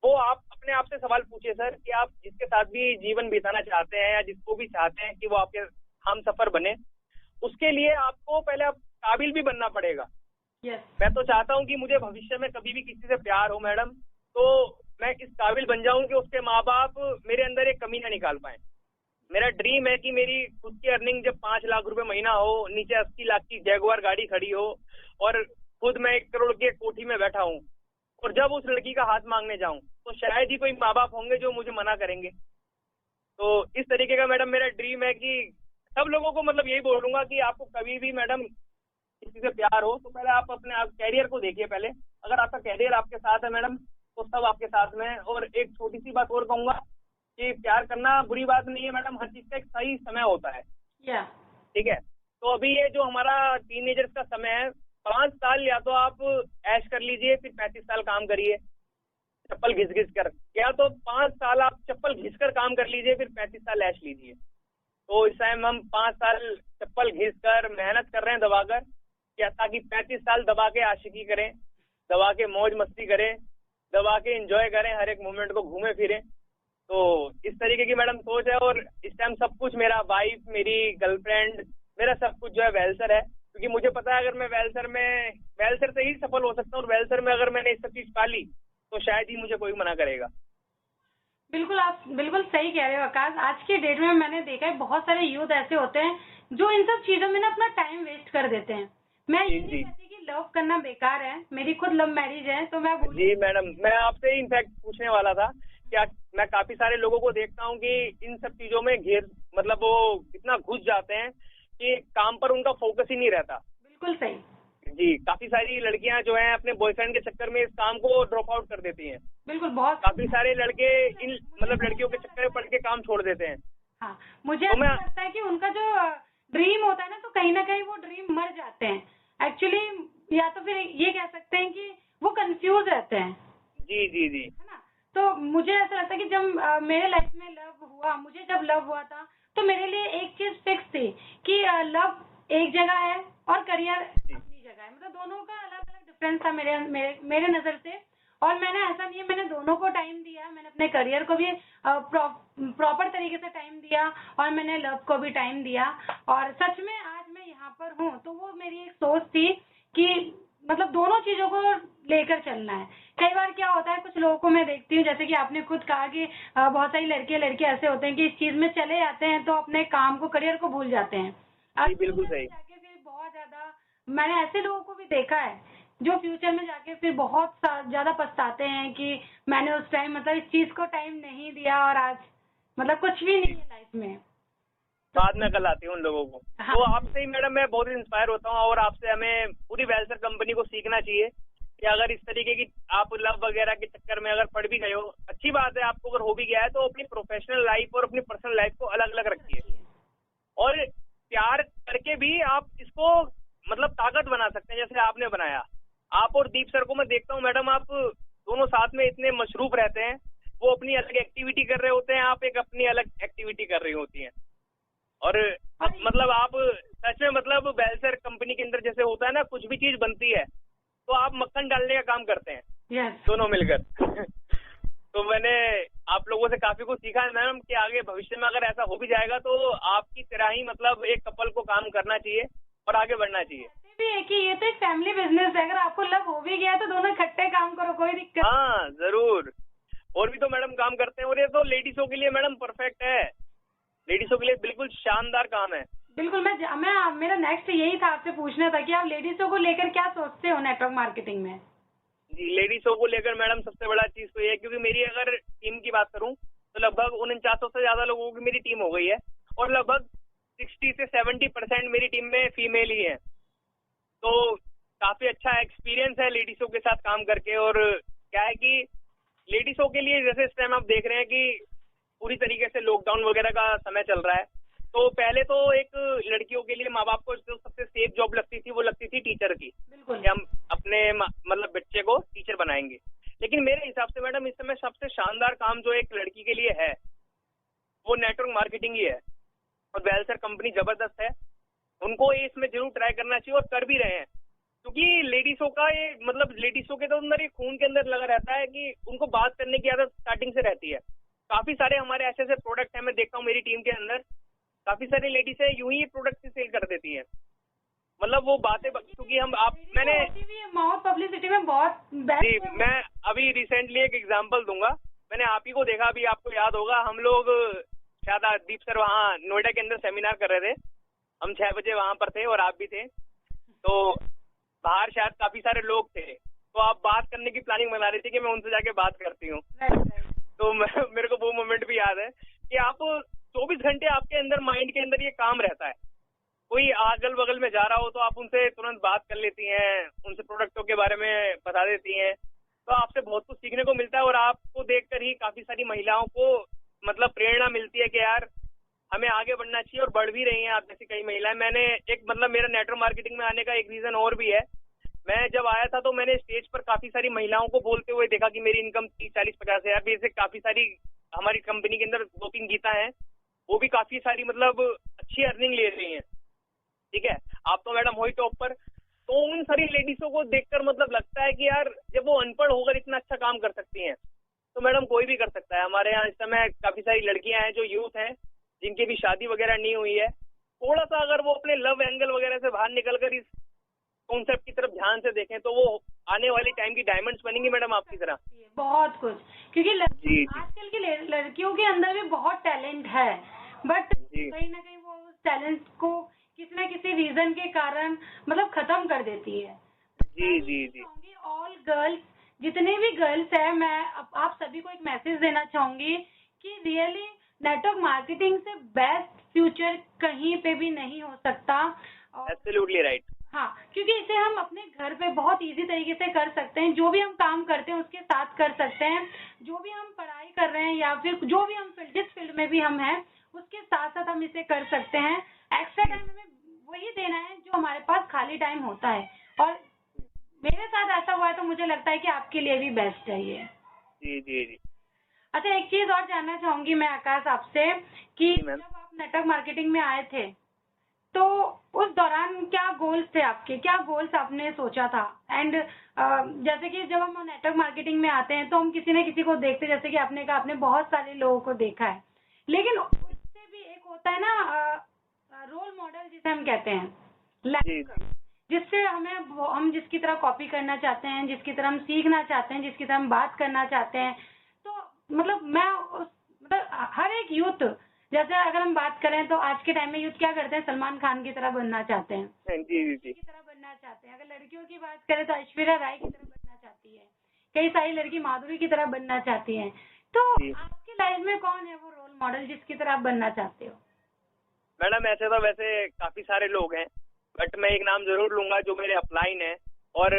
वो आप अपने आप से सवाल पूछिए सर कि आप जिसके साथ भी जीवन बिताना चाहते हैं या जिसको भी चाहते हैं कि वो आपके हम सफर बने, उसके लिए आपको पहले आप काबिल भी बनना पड़ेगा। मैं तो चाहता हूँ कि मुझे भविष्य में कभी भी किसी से प्यार हो मैडम, तो मैं इस काबिल बन जाऊं कि उसके माँ बाप मेरे अंदर एक कमी ना निकाल पाए। मेरा ड्रीम है कि मेरी खुद की अर्निंग जब 5 लाख रुपए महीना हो, नीचे 80 लाख की जैगुआर गाड़ी खड़ी हो और खुद मैं 1 करोड़ की कोठी में बैठा हूँ, और जब उस लड़की का हाथ मांगने जाऊं तो शायद ही कोई माँ बाप होंगे जो मुझे मना करेंगे। तो इस तरीके का मैडम मेरा ड्रीम है कि सब लोगों को मतलब यही बोलूंगा कि आपको कभी भी मैडम किसी से प्यार हो तो पहले आप अपने कैरियर को देखिए। पहले अगर आपका कैरियर आपके साथ है मैडम तो सब आपके साथ में है। और एक छोटी सी बात और कहूंगा कि प्यार करना बुरी बात नहीं है मैडम, हर चीज का एक सही समय होता है। ठीक है, तो अभी ये जो हमारा टीनेजर्स का समय है, 5 साल या तो आप ऐश कर लीजिए, फिर 35 साल काम करिए चप्पल घिस घिस कर, या तो 5 साल आप चप्पल घिस कर काम कर लीजिए, फिर 35 साल ऐश लीजिए। तो इस टाइम हम 5 साल चप्पल घिस कर मेहनत कर रहे हैं दबाकर, क्या ताकि 35 साल दबा के आशिकी करें, दबा के मौज मस्ती करें, दबा के एंजॉय करें, हर एक मोमेंट को घूमे फिरें। तो इस तरीके की मैडम सोच है। और इस टाइम सब कुछ मेरा वाइफ, मेरी गर्लफ्रेंड, मेरा सब कुछ जो है वेलसर है, क्योंकि मुझे पता है अगर मैं वेलसर से ही सफल हो सकता हूँ। और वेलसर में अगर मैंने इस सब चीज पाली तो शायद ही मुझे कोई मना करेगा। बिल्कुल, आप बिल्कुल सही कह रहे हो आकाश। आज के डेट में मैंने देखा है बहुत सारे यूथ ऐसे होते हैं जो इन सब चीजों में ना अपना टाइम वेस्ट कर देते हैं। मैं ये नहीं कहती कि लव करना बेकार है, मेरी खुद लव मैरिज है, तो मैं जी मैडम, मैं आपसे इनफैक्ट पूछने वाला था क्या, मैं काफी सारे लोगों को देखता हूँ कि इन सब चीजों में मतलब वो इतना घुस जाते हैं कि काम पर उनका फोकस ही नहीं रहता। बिल्कुल सही जी, काफी सारी लड़कियां जो हैं अपने बॉयफ्रेंड के चक्कर में इस काम को ड्रॉप आउट कर देती हैं। बिल्कुल, बहुत काफी सारे लड़के इन मतलब लड़कियों के चक्कर में पड़ के काम छोड़ देते हैं। हाँ, मुझे ऐसा लगता है कि उनका जो ड्रीम होता है ना, तो कहीं ना कहीं वो ड्रीम मर जाते हैं एक्चुअली, या तो फिर ये कह सकते हैं कि वो कंफ्यूज रहते हैं। जी जी जी, है ना। तो मुझे ऐसा लगता है कि जब मेरे लाइफ में लव हुआ, मुझे जब लव हुआ था तो मेरे लिए एक चीज फिक्स थी कि लव एक जगह है और करियर अपनी जगह है। मतलब दोनों का अलग अलग डिफरेंस था मेरे नजर से। और मैंने ऐसा नहीं है, मैंने दोनों को टाइम दिया, मैंने अपने करियर को भी प्रॉपर तरीके से टाइम दिया और मैंने लव को भी टाइम दिया। और सच में आज मैं यहाँ पर हूँ, तो वो मेरी एक सोच थी कि मतलब दोनों चीजों को लेकर चलना है। कई बार क्या होता है, कुछ लोगों को मैं देखती हूँ, जैसे कि आपने खुद कहा कि बहुत सारी लड़के ऐसे होते हैं कि इस चीज में चले जाते हैं तो अपने काम को, करियर को भूल जाते हैं। बिल्कुल सही। जाके फिर बहुत ज्यादा मैंने ऐसे लोगों को भी देखा है जो फ्यूचर में जाके फिर बहुत ज्यादा पछताते हैं कि मैंने उस टाइम मतलब इस चीज को टाइम नहीं दिया और आज मतलब कुछ भी नहीं है लाइफ में। बाद में कल आती हूँ उन लोगों को। हाँ। तो आपसे ही मैडम मैं बहुत इंस्पायर होता हूँ और आपसे हमें पूरी वेलसर कंपनी को सीखना चाहिए कि अगर इस तरीके की आप लव वगैरह के चक्कर में अगर पड़ भी गए हो, अच्छी बात है, आपको अगर हो भी गया है तो अपनी प्रोफेशनल लाइफ और अपनी पर्सनल लाइफ को अलग अलग रखिए। और प्यार करके भी आप इसको मतलब ताकत बना सकते हैं, जैसे आपने बनाया। आप और दीप सर को मैं देखता हूँ मैडम, आप दोनों साथ में इतने मशरूफ रहते हैं, वो अपनी अलग एक्टिविटी कर रहे होते हैं, आप एक अपनी अलग एक्टिविटी कर रही होती हैं। और मतलब आप सच में मतलब वेलसर कंपनी के अंदर जैसे होता है ना, कुछ भी चीज बनती है तो आप मक्खन डालने का काम करते हैं। दोनों मिलकर। तो मैंने आप लोगों से काफी कुछ सीखा है मैडम कि आगे भविष्य में अगर ऐसा हो भी जाएगा तो आपकी तरह ही मतलब एक कपल को काम करना चाहिए और आगे बढ़ना चाहिए। भी है कि ये तो एक फैमिली बिजनेस है, अगर आपको लव हो भी गया तो दोनों इकट्ठे काम करो, कोई दिक्कत। हाँ जरूर, और भी तो मैडम काम करते हैं, और ये तो लेडीजों के लिए मैडम परफेक्ट है, लेडीजों के लिए बिल्कुल शानदार काम है। बिल्कुल, मैं मेरा नेक्स्ट यही था आपसे पूछना था कि आप लेडीजों को लेकर क्या सोचते हो नेटवर्क मार्केटिंग में। जी, लेडीजों को लेकर मैडम सबसे बड़ा चीज तो ये है, क्योंकि मेरी अगर टीम की बात करूं तो तो लगभग 49 से ज्यादा लोगों की मेरी टीम हो गई है और लगभग 60 से 70% मेरी टीम में फीमेल ही है। तो काफी अच्छा एक्सपीरियंस है लेडीजों के साथ काम करके। और क्या है कि लेडीजों के लिए जैसे इस टाइम आप देख रहे हैं कि पूरी तरीके से लॉकडाउन वगैरह का समय चल रहा है, तो पहले तो एक लड़कियों के लिए माँ बाप को जो सबसे सेफ जॉब लगती थी वो लगती थी टीचर की, कि हम अपने मतलब बच्चे को टीचर बनाएंगे। लेकिन मेरे हिसाब से मैडम इस समय सबसे शानदार काम जो एक लड़की के लिए है वो नेटवर्क मार्केटिंग ही है। और वेलसर कंपनी जबरदस्त है, उनको इसमें जरूर ट्राई करना चाहिए और कर भी रहे हैं, क्योंकि लेडीजों का ये मतलब लेडीजों के तो अंदर ये खून के अंदर लगा रहता है कि उनको बात करने की आदत स्टार्टिंग से रहती है। काफी सारे हमारे ऐसे ऐसे प्रोडक्ट हैं, मैं देखता हूँ मेरी टीम के अंदर काफी सारी लेडीज है यूं ही प्रोडक्ट से सेल कर देती हैं। मतलब वो बातें, क्योंकि मैंने माउथ पब्लिसिटी में बहुत जी, मैं अभी रिसेंटली एक एग्जांपल दूंगा। मैंने आप ही को देखा, अभी आपको याद होगा, हम लोग शायद दीप सर वहाँ नोएडा के अंदर सेमिनार कर रहे थे, हम 6 बजे वहां पर थे और आप भी थे, तो बाहर शायद काफी सारे लोग थे, तो आप बात करने की प्लानिंग बना रही थी कि मैं उनसे जाके बात करती हूँ। तो मेरे को वो मोमेंट भी याद है कि आप 24 घंटे आपके अंदर माइंड के अंदर ये काम रहता है। कोई अगल बगल में जा रहा हो तो आप उनसे तुरंत बात कर लेती हैं, उनसे प्रोडक्टों के बारे में बता देती हैं, तो आपसे बहुत कुछ सीखने को मिलता है। और आपको देखकर ही काफी सारी महिलाओं को मतलब प्रेरणा मिलती है कि यार हमें आगे बढ़ना चाहिए, और बढ़ भी रही हैं आप जैसी कई महिलाएं। मैंने एक मतलब मेरा नेटवर्क मार्केटिंग में आने का एक रीजन और भी है। मैं जब आया था तो मैंने स्टेज पर काफी सारी महिलाओं को बोलते हुए देखा कि मेरी इनकम 30-40-50 हजार भी, ऐसे काफी सारी हमारी कंपनी के अंदर 2-3 गीता हैं, वो भी काफी सारी मतलब अच्छी अर्निंग ले रही हैं। ठीक है, आप तो मैडम हो ही टॉप पर। तो उन सारी लेडीजों को देखकर मतलब लगता है कि यार जब वो अनपढ़ होकर इतना अच्छा काम कर सकती हैं तो मैडम कोई भी कर सकता है। हमारे यहाँ इस समय काफी सारी लड़कियां हैं जो यूथ हैं, जिनकी भी शादी वगैरह नहीं हुई है, थोड़ा सा अगर वो अपने लव एंगल वगैरह से बाहर निकलकर इस कॉन्सेप्ट की तरफ ध्यान से देखें तो वो आने वाली टाइम की डायमंड्स बनेंगी मैडम आपकी तरह। बहुत कुछ, क्योंकि आजकल की लड़कियों के अंदर भी बहुत टैलेंट है, बट कहीं ना कहीं वो उस टैलेंट को किसी न किसी रीजन के कारण मतलब खत्म कर देती है। जी जी जी। ऑल गर्ल्स, जितने भी गर्ल्स है, मैं आप सभी को एक मैसेज देना चाहूंगी कि रियली नेटवर्क मार्केटिंग से बेस्ट फ्यूचर कहीं पे भी नहीं हो सकता। Absolutely right. हाँ, क्योंकि इसे हम अपने घर पे बहुत इजी तरीके से कर सकते हैं। जो भी हम काम करते हैं उसके साथ कर सकते हैं, जो भी हम पढ़ाई कर रहे हैं या फिर जो भी हम जिस फील्ड में भी हम हैं उसके साथ साथ हम इसे कर सकते हैं। एक्स्ट्रा टाइम हमें वही देना है जो हमारे पास खाली टाइम होता है, और मेरे साथ ऐसा हुआ है तो मुझे लगता है कि आपके लिए भी बेस्ट है ये। जी जी जी। अच्छा, एक चीज और जानना चाहूंगी मैं आकाश आपसे कि जब आप नेटवर्क मार्केटिंग में आए थे तो उस दौरान क्या गोल्स थे आपके, क्या गोल्स आपने सोचा था? एंड जैसे कि जब हम नेटवर्क मार्केटिंग में आते हैं तो हम किसी न किसी को देखते हैं, जैसे कि आपने कहा आपने बहुत सारे लोगों को देखा है, लेकिन उससे भी एक होता है ना रोल मॉडल जिसे हम कहते हैं, जिससे हम जिसकी तरह कॉपी करना चाहते हैं, जिसकी तरह हम सीखना चाहते हैं, जिसकी तरह हम बात करना चाहते हैं। तो मतलब मतलब हर एक यूथ, जैसे अगर हम बात करें तो आज के टाइम में यूथ क्या करते हैं, सलमान खान की तरह बनना चाहते हैं, जी जी की तरह बनना चाहते हैं। अगर लड़कियों की बात करें तो ऐश्वर्या राय की तरह बनना चाहती है, कई सारी लड़की माधुरी की तरह बनना चाहती है। तो आपकी लाइफ में कौन है वो रोल मॉडल जिसकी तरह आप बनना चाहते हो? मैडम ऐसे तो वैसे काफी सारे लोग हैं, बट मैं एक नाम जरूर लूंगा जो मेरे अपलाइन है, और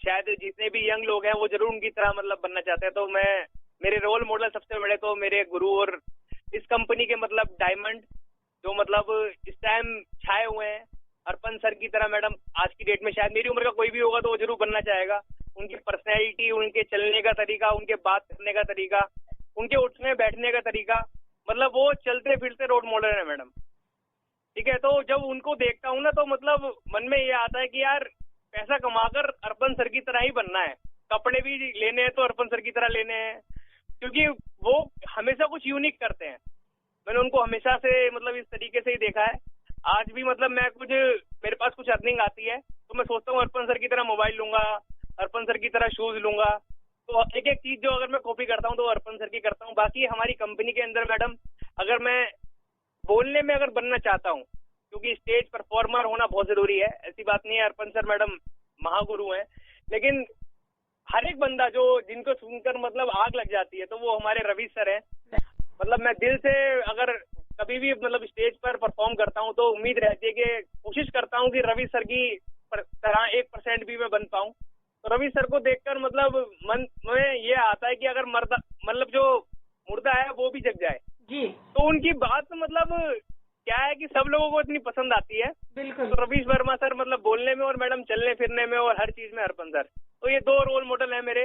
शायद जितने भी यंग लोग हैं वो जरूर उनकी तरह मतलब बनना चाहते हैं। तो मेरे रोल मॉडल सबसे बड़े तो मेरे गुरु और इस कंपनी के मतलब डायमंड जो मतलब इस टाइम छाए हुए हैं, अर्पण सर की तरह मैडम आज की डेट में शायद मेरी उम्र का कोई भी होगा तो वो जरूर बनना चाहेगा। उनकी पर्सनैलिटी, उनके चलने का तरीका, उनके बात करने का तरीका, उनके उठने बैठने का तरीका, मतलब वो चलते फिरते रोल मॉडल है मैडम। ठीक है, तो जब उनको देखता हूँ ना तो मतलब मन में ये आता है कि यार पैसा कमाकर अर्पण सर की तरह ही बनना है, कपड़े भी लेने हैं तो अर्पण सर की तरह लेने हैं, क्योंकि वो हमेशा कुछ यूनिक करते हैं। मैंने उनको हमेशा से मतलब इस तरीके से ही देखा है। आज भी मतलब मेरे पास कुछ अर्निंग आती है तो मैं सोचता हूँ अर्पण सर की तरह मोबाइल लूंगा, अर्पण सर की तरह शूज लूंगा। तो एक एक चीज जो अगर मैं कॉपी करता हूँ तो अर्पण सर की करता हूँ। बाकी हमारी कंपनी के अंदर मैडम अगर मैं बोलने में अगर बनना चाहता हूँ, क्योंकि स्टेज परफॉर्मर होना बहुत जरूरी है, ऐसी बात नहीं है, अर्पण सर मैडम महागुरु हैं, लेकिन हर एक बंदा जो जिनको सुनकर मतलब आग लग जाती है तो वो हमारे रवि सर हैं। मतलब मैं दिल से अगर कभी भी मतलब स्टेज पर परफॉर्म करता हूँ तो उम्मीद रहती है कि कोशिश करता हूँ कि रवि सर की तरह 1% भी मैं बन पाऊँ। तो रवि सर को देखकर मतलब मन में ये आता है कि अगर मर्दा मतलब जो मुर्दा है वो भी जग जाए जी। तो उनकी बात मतलब क्या है कि सब लोगों को इतनी पसंद आती है। बिल्कुल। तो रवीश वर्मा सर मतलब बोलने में और मैडम चलने फिरने में और हर चीज में अर्पण सर, तो ये 2 रोल मॉडल है मेरे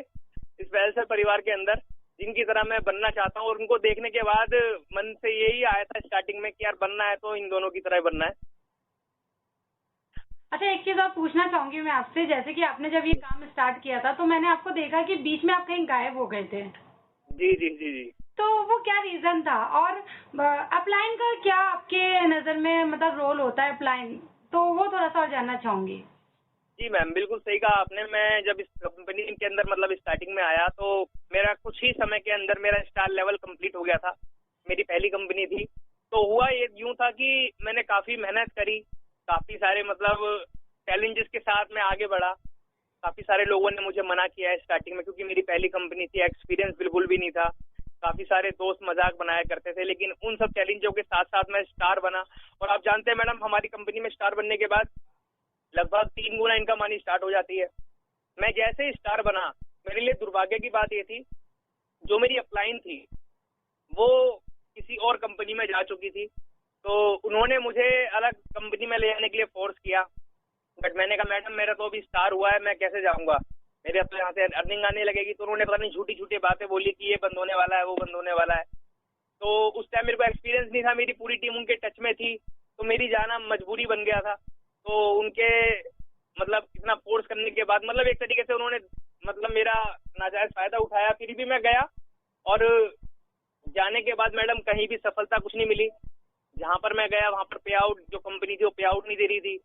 इस वेलसर परिवार के अंदर, जिनकी तरह मैं बनना चाहता हूँ। और उनको देखने के बाद मन से यही आया था स्टार्टिंग में कि यार बनना है तो इन दोनों की तरह बनना है। अच्छा, एक चीज और पूछना चाहूंगी मैं आपसे, जैसे कि आपने जब ये काम स्टार्ट किया था तो मैंने आपको देखा कि बीच में आप कहीं गायब हो गए थे, जी जी जी जी। तो वो क्या रीजन था? और अपलाइन का क्या आपके नजर में मतलब रोल होता है अपलाइन, तो वो थोड़ा सा और जानना चाहूंगी। जी मैम, बिल्कुल सही कहा आपने। मैं जब इस कंपनी के अंदर मतलब स्टार्टिंग में आया तो मेरा कुछ ही समय के अंदर मेरा स्टार लेवल कंप्लीट हो गया था। मेरी पहली कंपनी थी। तो हुआ ये यूं था कि मैंने काफी मेहनत करी, काफी सारे मतलब चैलेंजेस के साथ मैं आगे बढ़ा। काफी सारे लोगों ने मुझे मना किया है स्टार्टिंग में, क्योंकि मेरी पहली कंपनी थी, एक्सपीरियंस बिल्कुल भी नहीं था। काफी सारे दोस्त मजाक बनाया करते थे, लेकिन उन सब चैलेंजों के साथ साथ मैं स्टार बना। और आप जानते हैं मैडम, हमारी कंपनी में स्टार बनने के बाद लगभग 3 गुना इनकम आनी स्टार्ट हो जाती है। मैं जैसे ही स्टार बना, मेरे लिए दुर्भाग्य की बात ये थी, जो मेरी अपलाइन थी वो किसी और कंपनी में जा चुकी थी। तो उन्होंने मुझे अलग कंपनी में ले जाने के लिए फोर्स किया। बट मैंने कहा मैडम मेरा तो अभी स्टार हुआ है, मैं कैसे जाऊंगा, मेरे अपने यहाँ से अर्निंग आने लगेगी। तो उन्होंने पता नहीं झूठी झूठी बातें बोली कि ये बंद होने वाला है, वो बंद होने वाला है। तो उस टाइम मेरे को एक्सपीरियंस नहीं था, मेरी पूरी टीम उनके टच में थी, तो मेरी जाना मजबूरी बन गया था। तो उनके मतलब इतना फोर्स करने के बाद मतलब एक तरीके से उन्होंने मतलब मेरा नाजायज फायदा उठाया। फिर भी मैं गया, और जाने के बाद मैडम कहीं भी सफलता कुछ नहीं मिली। जहां पर मैं गया वहां पर पे आउट, जो कंपनी थी वो पे आउट नहीं दे रही थी।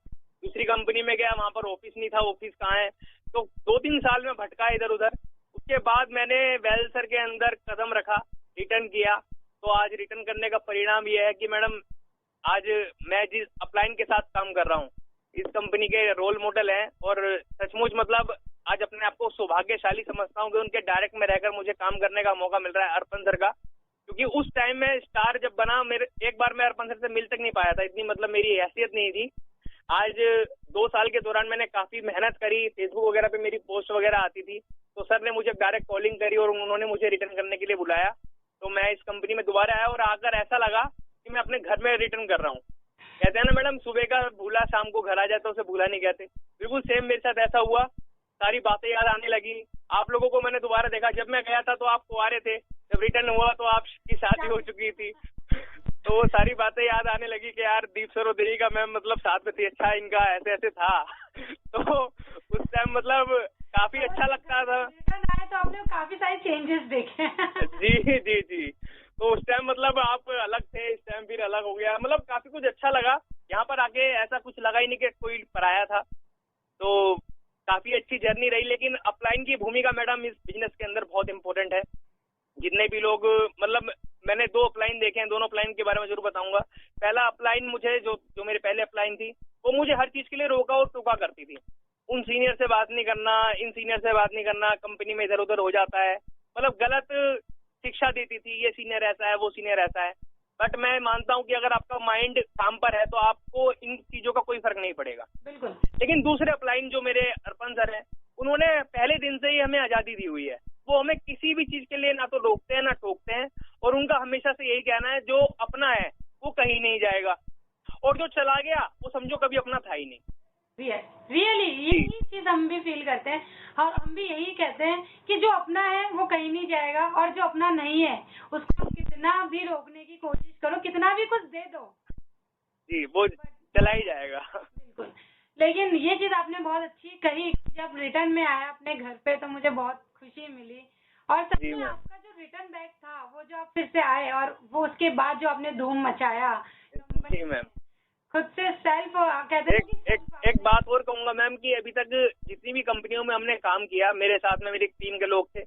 दूसरी कंपनी में गया, वहां पर ऑफिस नहीं था, ऑफिस कहाँ है। तो 2-3 साल में भटका इधर उधर। उसके बाद मैंने वेलसर के अंदर कदम रखा, रिटर्न किया। तो आज रिटर्न करने का परिणाम यह है कि मैडम आज मैं जिस अपलाइन के साथ काम कर रहा हूँ, इस कंपनी के रोल मॉडल हैं। और सचमुच मतलब आज अपने आप को सौभाग्यशाली समझता हूँ कि उनके डायरेक्ट में रहकर मुझे काम करने का मौका मिल रहा है, अर्पण सर का। क्योंकि उस टाइम में स्टार जब बना, मेरे एक बार मैं अर्पण सर से मिल तक नहीं पाया था, इतनी मतलब मेरी हैसियत नहीं थी। आज 2 साल के दौरान मैंने काफी मेहनत करी, फेसबुक वगैरह पे मेरी पोस्ट वगैरह आती थी, तो सर ने मुझे डायरेक्ट कॉलिंग करी और उन्होंने मुझे रिटर्न करने के लिए बुलाया। तो मैं इस कंपनी में दोबारा आया, और आकर ऐसा लगा कि मैं अपने घर में रिटर्न कर रहा हूँ। कहते हैं ना मैडम, सुबह का भूला शाम को घर आ जाए तो उसे भूला नहीं कहते। बिल्कुल सेम मेरे साथ ऐसा हुआ। सारी बातें याद आने लगी। आप लोगों को मैंने दोबारा देखा, जब मैं गया था तो आप कुंवारे थे, जब रिटर्न हुआ तो आपकी शादी हो चुकी थी। तो वो सारी बातें याद आने लगी कि यार दीप सर और देवी का मैम मतलब साथ में थी, अच्छा इनका ऐसे ऐसे था। तो उस टाइम मतलब काफी अच्छा लगता था। आए तो आपने काफी सारे चेंजेस देखे। जी जी जी। तो उस टाइम मतलब आप अलग थे, इस टाइम फिर अलग हो गया, मतलब काफी कुछ अच्छा लगा। यहाँ पर आके ऐसा कुछ लगा ही नहीं कि कोई पराया था। तो काफी अच्छी जर्नी रही। लेकिन अपलाइन की भूमिका मैडम इस बिजनेस के अंदर बहुत इंपॉर्टेंट है। जितने भी लोग मतलब मैंने 2 अपलाइन देखे हैं, दोनों अपलाइन के बारे में जरूर बताऊंगा। पहला अपलाइन मुझे जो मेरे पहले अपलाइन थी, वो मुझे हर चीज के लिए रोका और टोका करती थी। उन सीनियर से बात नहीं करना, इन सीनियर से बात नहीं करना, कंपनी में इधर उधर हो जाता है, मतलब गलत शिक्षा देती थी, ये सीनियर ऐसा है, वो सीनियर ऐसा है। बट मैं मानता हूँ कि अगर आपका माइंड काम पर है तो आपको इन चीजों का कोई फर्क नहीं पड़ेगा। बिल्कुल। लेकिन दूसरे अपलाइन जो मेरे अर्पण सर हैं, उन्होंने पहले दिन से ही हमें आजादी दी हुई है। वो हमें किसी भी चीज के लिए ना तो रोकते हैं ना टोकते हैं। और उनका हमेशा से यही कहना है, जो अपना है वो कहीं नहीं जाएगा, और जो चला गया वो समझो कभी अपना था ही नहीं। रियली यही चीज हम भी फील करते हैं, और हम भी यही कहते हैं कि जो अपना है वो कहीं नहीं जाएगा, और जो अपना नहीं है उसको कितना भी रोकने की कोशिश करो, कितना भी कुछ दे दो जी, वो चला ही जाएगा। बिल्कुल। लेकिन ये चीज आपने बहुत अच्छी कही, जब रिटर्न में आया अपने घर पे तो मुझे बहुत खुशी मिली। और सच में आपका जो रिटर्न बैक था, वो जो आप फिर से आए और वो उसके बाद जो आपने धूम मचाया, जी मैम। खुद से सेल्फ कहते हैं एक बात और कहूंगा मैम, कि अभी तक जितनी भी कंपनियों में हमने काम किया, मेरे साथ में मेरी टीम के लोग थे,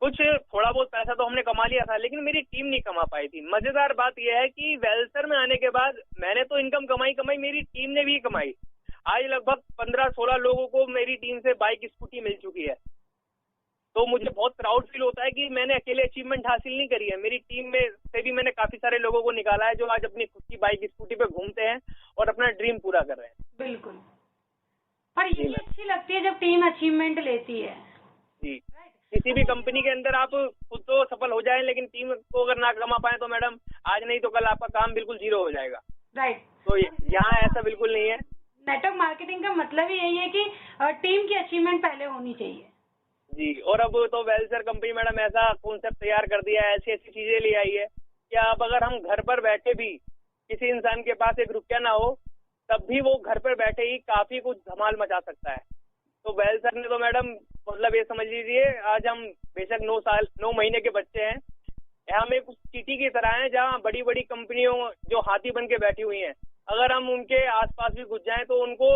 कुछ थोड़ा बहुत पैसा तो हमने कमा लिया था, लेकिन मेरी टीम नहीं कमा पाई थी। मजेदार बात यह है कि वेलसर में आने के बाद मैंने तो इनकम कमाई, मेरी टीम ने भी कमाई। आज लगभग 15-16 लोगों को मेरी टीम से बाइक स्कूटी मिल चुकी है। तो मुझे बहुत प्राउड फील होता है कि मैंने अकेले अचीवमेंट हासिल नहीं करी है, मेरी टीम में से भी मैंने काफी सारे लोगों को निकाला है जो आज अपनी खुद की बाइक स्कूटी पे घूमते हैं और अपना ड्रीम पूरा कर रहे हैं। बिल्कुल। और ये अच्छी लगती है जब टीम अचीवमेंट लेती है। जी, किसी भी कंपनी के अंदर आप खुद तो सफल हो जाएं, लेकिन टीम को अगर ना कमा पाए तो मैडम आज नहीं तो कल आपका काम बिल्कुल जीरो हो जाएगा। राइट। तो यहाँ ऐसा बिल्कुल नहीं है। नेटवर्क मार्केटिंग का मतलब ही यही है कि टीम की अचीवमेंट पहले होनी चाहिए। जी, और अब तो वेलसर कंपनी मैडम ऐसा कॉन्सेप्ट तैयार कर दिया है, ऐसी ऐसी चीजें ले आई है कि अब अगर हम घर पर बैठे भी किसी इंसान के पास एक रुपया ना हो तब भी वो घर पर बैठे ही काफी कुछ धमाल मचा सकता है। तो वेलसर ने तो मैडम मतलब ये समझ लीजिए आज हम बेशक 9 महीने के बच्चे हैं, हम एक सिटी की तरह हैं जहाँ बड़ी बड़ी कंपनियों जो हाथी बन के बैठी हुई हैं, अगर हम उनके आसपास भी घुस जाएं तो उनको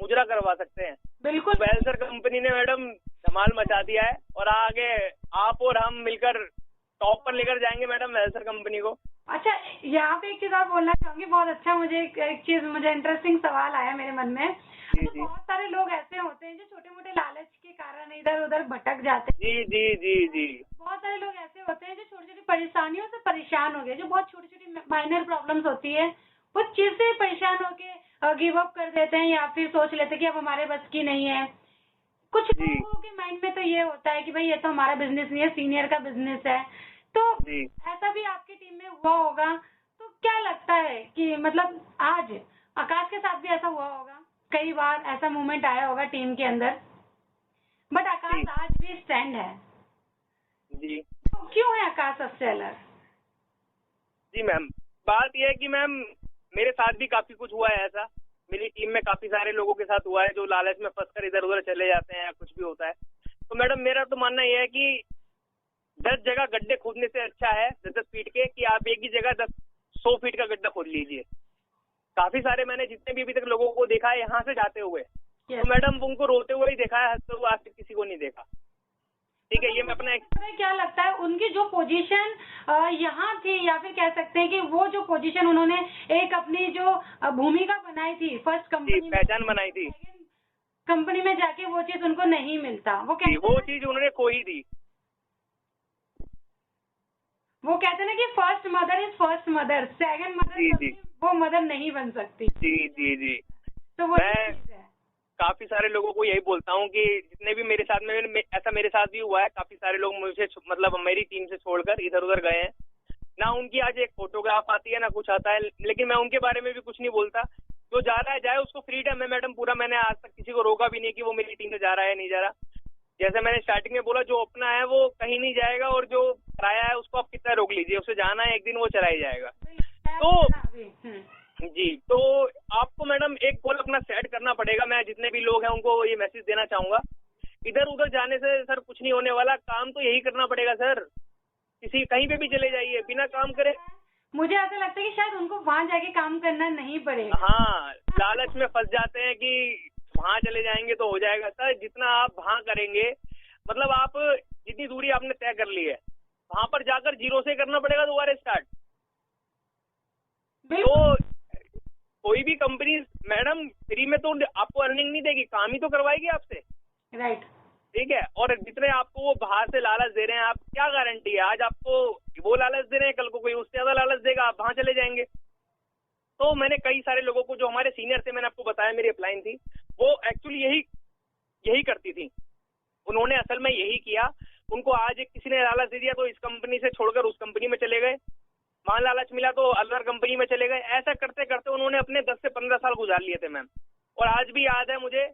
मुजरा करवा सकते हैं। बिल्कुल। वेलसर कंपनी ने मैडम धमाल मचा दिया है और आगे आप और हम मिलकर टॉप पर लेकर जाएंगे मैडम वेलसर कंपनी को। अच्छा, यहाँ पे एक चीज और बोलना चाहूंगी, बहुत अच्छा एक चीज मुझे इंटरेस्टिंग सवाल आया मेरे मन में। तो बहुत सारे लोग ऐसे होते हैं जो छोटे मोटे लालच के कारण इधर उधर भटक जाते हैं। जी जी जी जी। बहुत सारे लोग ऐसे होते हैं जो छोटी छोटी परेशानियों से परेशान हो गए, जो बहुत छोटी छोटी माइनर प्रॉब्लम्स होती है उस चीज से परेशान होके गिव अप कर देते हैं या फिर सोच लेते हैं कि अब हमारे बस की नहीं है। कुछ लोगों के माइंड में तो ये होता है कि भाई ये तो हमारा बिजनेस नहीं है, सीनियर का बिजनेस है। तो ऐसा भी आपकी टीम में हुआ होगा, तो क्या लगता है कि मतलब आज आकाश के साथ भी ऐसा हुआ होगा, कई बार ऐसा मोमेंट आया होगा टीम के अंदर, बट आकाश आज भी स्टैंड है। जी। तो क्यों है आकाश सेलर? जी मैम, बात यह है कि मैम मेरे साथ भी काफी कुछ हुआ है ऐसा, मेरी टीम में काफी सारे लोगों के साथ हुआ है जो लालच में फंसकर इधर उधर चले जाते हैं या कुछ भी होता है। तो मैडम मेरा तो मानना यह है कि 10 जगह गड्ढे खोदने से अच्छा है 10 फीट के कि आप एक ही जगह 100 फीट का गड्ढा खोद लीजिए। काफी सारे मैंने जितने भी अभी तक लोगों को देखा है यहाँ से जाते हुए, तो मैडम उनको रोते हुए ही देखा है, हंसते हुए आज तक किसी को नहीं देखा। ठीक है, ये मैं अपना क्या लगता है उनकी जो पोजीशन यहाँ थी, या फिर कह सकते हैं कि वो जो पोजीशन उन्होंने एक अपनी जो भूमिका बनाई थी फर्स्ट कंपनी में, पहचान बनाई थी, कंपनी में जाके वो चीज उनको नहीं मिलता। वो चीज उन्होंने खो ही दी। वो कहते हैं ना कि first mother is first mother, second mother वो मदर नहीं बन सकती। जी जी जी। तो वो काफी सारे लोगों को यही बोलता हूँ कि जितने भी मेरे साथ में ऐसा मेरे साथ भी हुआ है, काफी सारे लोग मुझे मतलब मेरी टीम से छोड़कर इधर उधर गए हैं, ना उनकी आज एक फोटोग्राफ आती है ना कुछ आता है, लेकिन मैं उनके बारे में भी कुछ नहीं बोलता। जो जा रहा है जाए, उसको फ्रीडम है मैडम पूरा। मैंने आज तक किसी को रोका भी नहीं कि वो मेरी टीम से जा रहा है नहीं जा रहा। जैसे मैंने स्टार्टिंग में बोला, जो अपना है वो कहीं नहीं जाएगा और जो पराया है उसको आप कितना रोक लीजिए, उसे जाना है एक दिन वो चला ही जाएगा। तो जी, तो आपको मैडम एक गोल अपना सेट करना पड़ेगा। मैं जितने भी लोग हैं उनको ये मैसेज देना चाहूंगा, इधर उधर जाने से सर कुछ नहीं होने वाला, काम तो यही करना पड़ेगा सर। किसी कहीं पे भी चले जाइए, बिना काम करे। मुझे ऐसा लगता है कि शायद उनको वहाँ जाके काम करना नहीं पड़ेगा। हाँ, लालच में फंस जाते हैं कि वहाँ चले जाएंगे तो हो जाएगा। सर जितना आप वहाँ करेंगे, मतलब आप जितनी दूरी आपने तय कर ली है, वहाँ पर जाकर जीरो से करना पड़ेगा दोबारा स्टार्ट। तो कोई भी कंपनी मैडम फ्री में तो आपको अर्निंग नहीं देगी, काम ही तो करवाएगी आपसे। राइट। ठीक है, और जितने आपको वो बाहर से लालच दे रहे हैं, आप क्या गारंटी है आज आपको वो लालच दे रहे हैं, कल को कोई उससे ज्यादा लालच देगा, आप वहां चले जाएंगे। तो मैंने कई सारे लोगों को, जो हमारे सीनियर थे, मैंने आपको बताया मेरी अपलाइन थी, वो एक्चुअली यही करती थी। उन्होंने असल में यही किया। उनको आज एक किसी ने लालच दे दिया तो इस कंपनी से छोड़कर उस कंपनी में चले गए, वहां लालच मिला तो अदर कंपनी में चले गए। ऐसा करते करते उन्होंने अपने 10 से 15 साल गुजार लिए थे मैम। और आज भी याद है मुझे,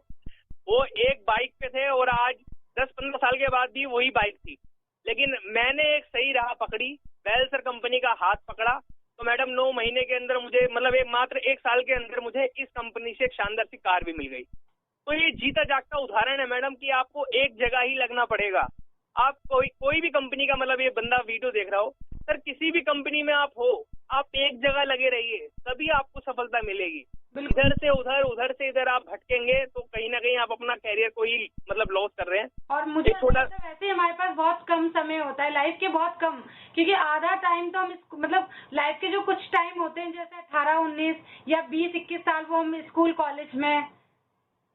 वो एक बाइक पे थे और आज 10-15 साल के बाद भी वही बाइक थी। लेकिन मैंने एक सही राह पकड़ी, वेलसर कंपनी का हाथ पकड़ा, तो मैडम 9 महीने के अंदर मुझे, मतलब मात्र 1 साल के अंदर मुझे इस कंपनी से एक शानदार सी कार भी मिल गई। तो ये जीता जागता उदाहरण है मैडम कि आपको एक जगह ही लगना पड़ेगा। आप कोई भी कंपनी का, मतलब ये बंदा वीडियो देख रहा हो सर, किसी भी कंपनी में आप हो, आप एक जगह लगे रहिए, तभी आपको सफलता मिलेगी। इधर से उधर, उधर से इधर आप भटकेंगे तो कहीं ना कहीं आप अपना कैरियर को ही मतलब लॉस कर रहे हैं। और मुझे वैसे हमारे पास बहुत कम समय होता है लाइफ के, बहुत कम, क्योंकि आधा टाइम तो हम मतलब लाइफ के जो कुछ टाइम होते हैं, जैसे 18, 19 या 20, 21 साल, वो हम स्कूल कॉलेज में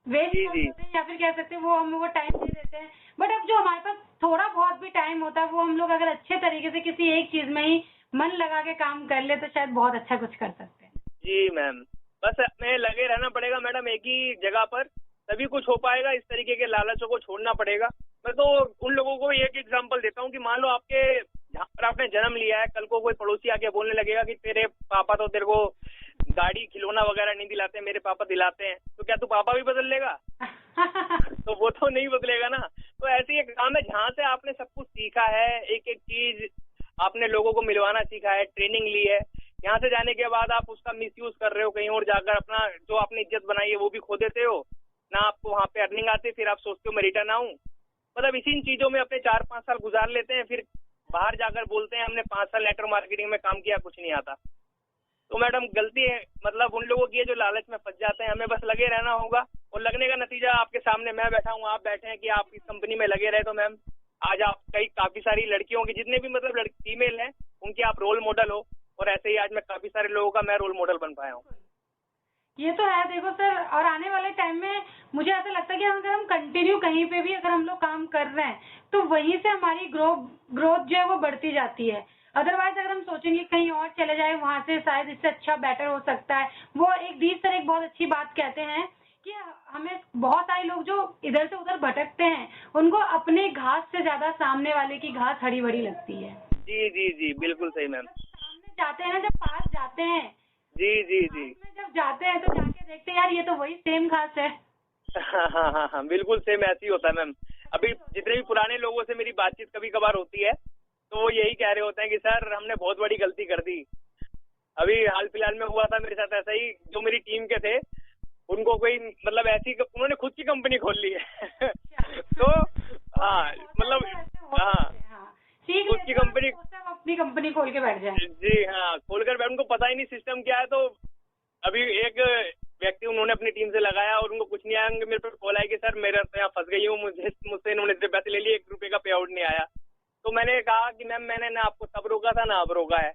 वेस्ट करते हैं, या फिर कह सकते हैं वो हम वो टाइम दे देते हैं। बट अब जो हमारे पास थोड़ा बहुत भी टाइम होता है वो हम लोग अगर अच्छे तरीके से किसी एक चीज में ही मन लगा के काम कर ले तो शायद बहुत अच्छा कुछ कर सकते हैं। जी मैम, बस हमें लगे रहना पड़ेगा मैडम एक ही जगह पर, तभी कुछ हो पाएगा। इस तरीके के लालचों को छोड़ना पड़ेगा। मैं तो उन लोगों को एक एग्जांपल देता हूँ कि मान लो आपके जहाँ पर आपने जन्म लिया है, कल को कोई पड़ोसी आके बोलने लगेगा कि तेरे पापा तो तेरे को गाड़ी खिलौना वगैरह नहीं दिलाते, मेरे पापा दिलाते हैं, तो क्या तू पापा भी बदल लेगा? तो वो तो नहीं बदलेगा ना। तो ऐसे एक काम है जहाँ से आपने सब कुछ सीखा है, एक एक चीज आपने लोगों को मिलवाना सीखा है, ट्रेनिंग ली है, यहाँ से जाने के बाद आप उसका मिसयूज कर रहे हो, कहीं और जाकर अपना जो आपने इज्जत बनाई है वो भी खो देते हो ना, आपको वहाँ पे अर्निंग आती है, फिर आप सोचते हो मैं रिटर्न आऊँ। मतलब इसी चीजों में अपने 4-5 साल गुजार लेते हैं, फिर बाहर जाकर बोलते हैं हमने 5 साल नेटवर्क मार्केटिंग में काम किया, कुछ नहीं आता। तो मैडम गलती है मतलब उन लोगों की है जो लालच में फंस जाते हैं। हमें बस लगे रहना होगा, और लगने का नतीजा आपके सामने मैं बैठा हूँ, आप बैठे हैं कि आप इस कंपनी में लगे रहे, तो मैम आज आप काफी सारी लड़कियों की, जितने भी मतलब फीमेल हैं, उनके आप रोल मॉडल हो, और ऐसे ही आज मैं काफी सारे लोगों का मैं रोल मॉडल बन पाया हूँ। ये तो है। देखो सर, और आने वाले टाइम में मुझे ऐसा लगता है कि अगर हम कंटिन्यू कहीं पे भी अगर हम लोग काम कर रहे हैं तो वहीं से हमारी ग्रोथ जो है वो बढ़ती जाती है। अदरवाइज अगर हम सोचेंगे कहीं और चले जाए, वहां से शायद इससे अच्छा बेटर हो सकता है। वो एक दी सर एक बहुत अच्छी बात कहते हैं कि हमें बहुत सारे लोग जो इधर से उधर भटकते हैं उनको अपने घास से ज्यादा सामने वाले की घास हरी भरी लगती है। जी जी जी, बिल्कुल सही मैम। सामने जाते हैं ना, जब पास जाते हैं, जी जी जी, जब जाते हैं तो जाके देखते हैं यार ये तो वही सेम घास है। हाँ, बिल्कुल सेम ऐसे ही होता है मैम। अभी जितने भी पुराने लोगों से मेरी बातचीत कभी कभार होती है तो वो यही कह रहे होते हैं कि सर हमने बहुत बड़ी गलती कर दी। अभी हाल फिलहाल में हुआ था मेरे साथ ऐसा ही, जो मेरी टीम के थे उनको कोई मतलब ऐसी उन्होंने खुद की कंपनी खोल ली है। तो हाँ मतलब हाँ, खुद की कंपनी, अपनी कंपनी खोल के बैठ जाए। जी हाँ, खोलकर बैठ, उनको पता ही नहीं सिस्टम क्या है। तो अभी एक व्यक्ति उन्होंने अपनी टीम से लगाया और उनको कुछ नहीं आया, मेरे पे कॉल आया कि सर मेरा तो यहाँ फंस गई हूँ, मुझसे इन्होंने इतने पैसे ले लिए, 1 रुपए का पे आउट नहीं आया। तो मैंने कहा कि मैम मैंने ना आपको तब रोका था ना अब रोका है,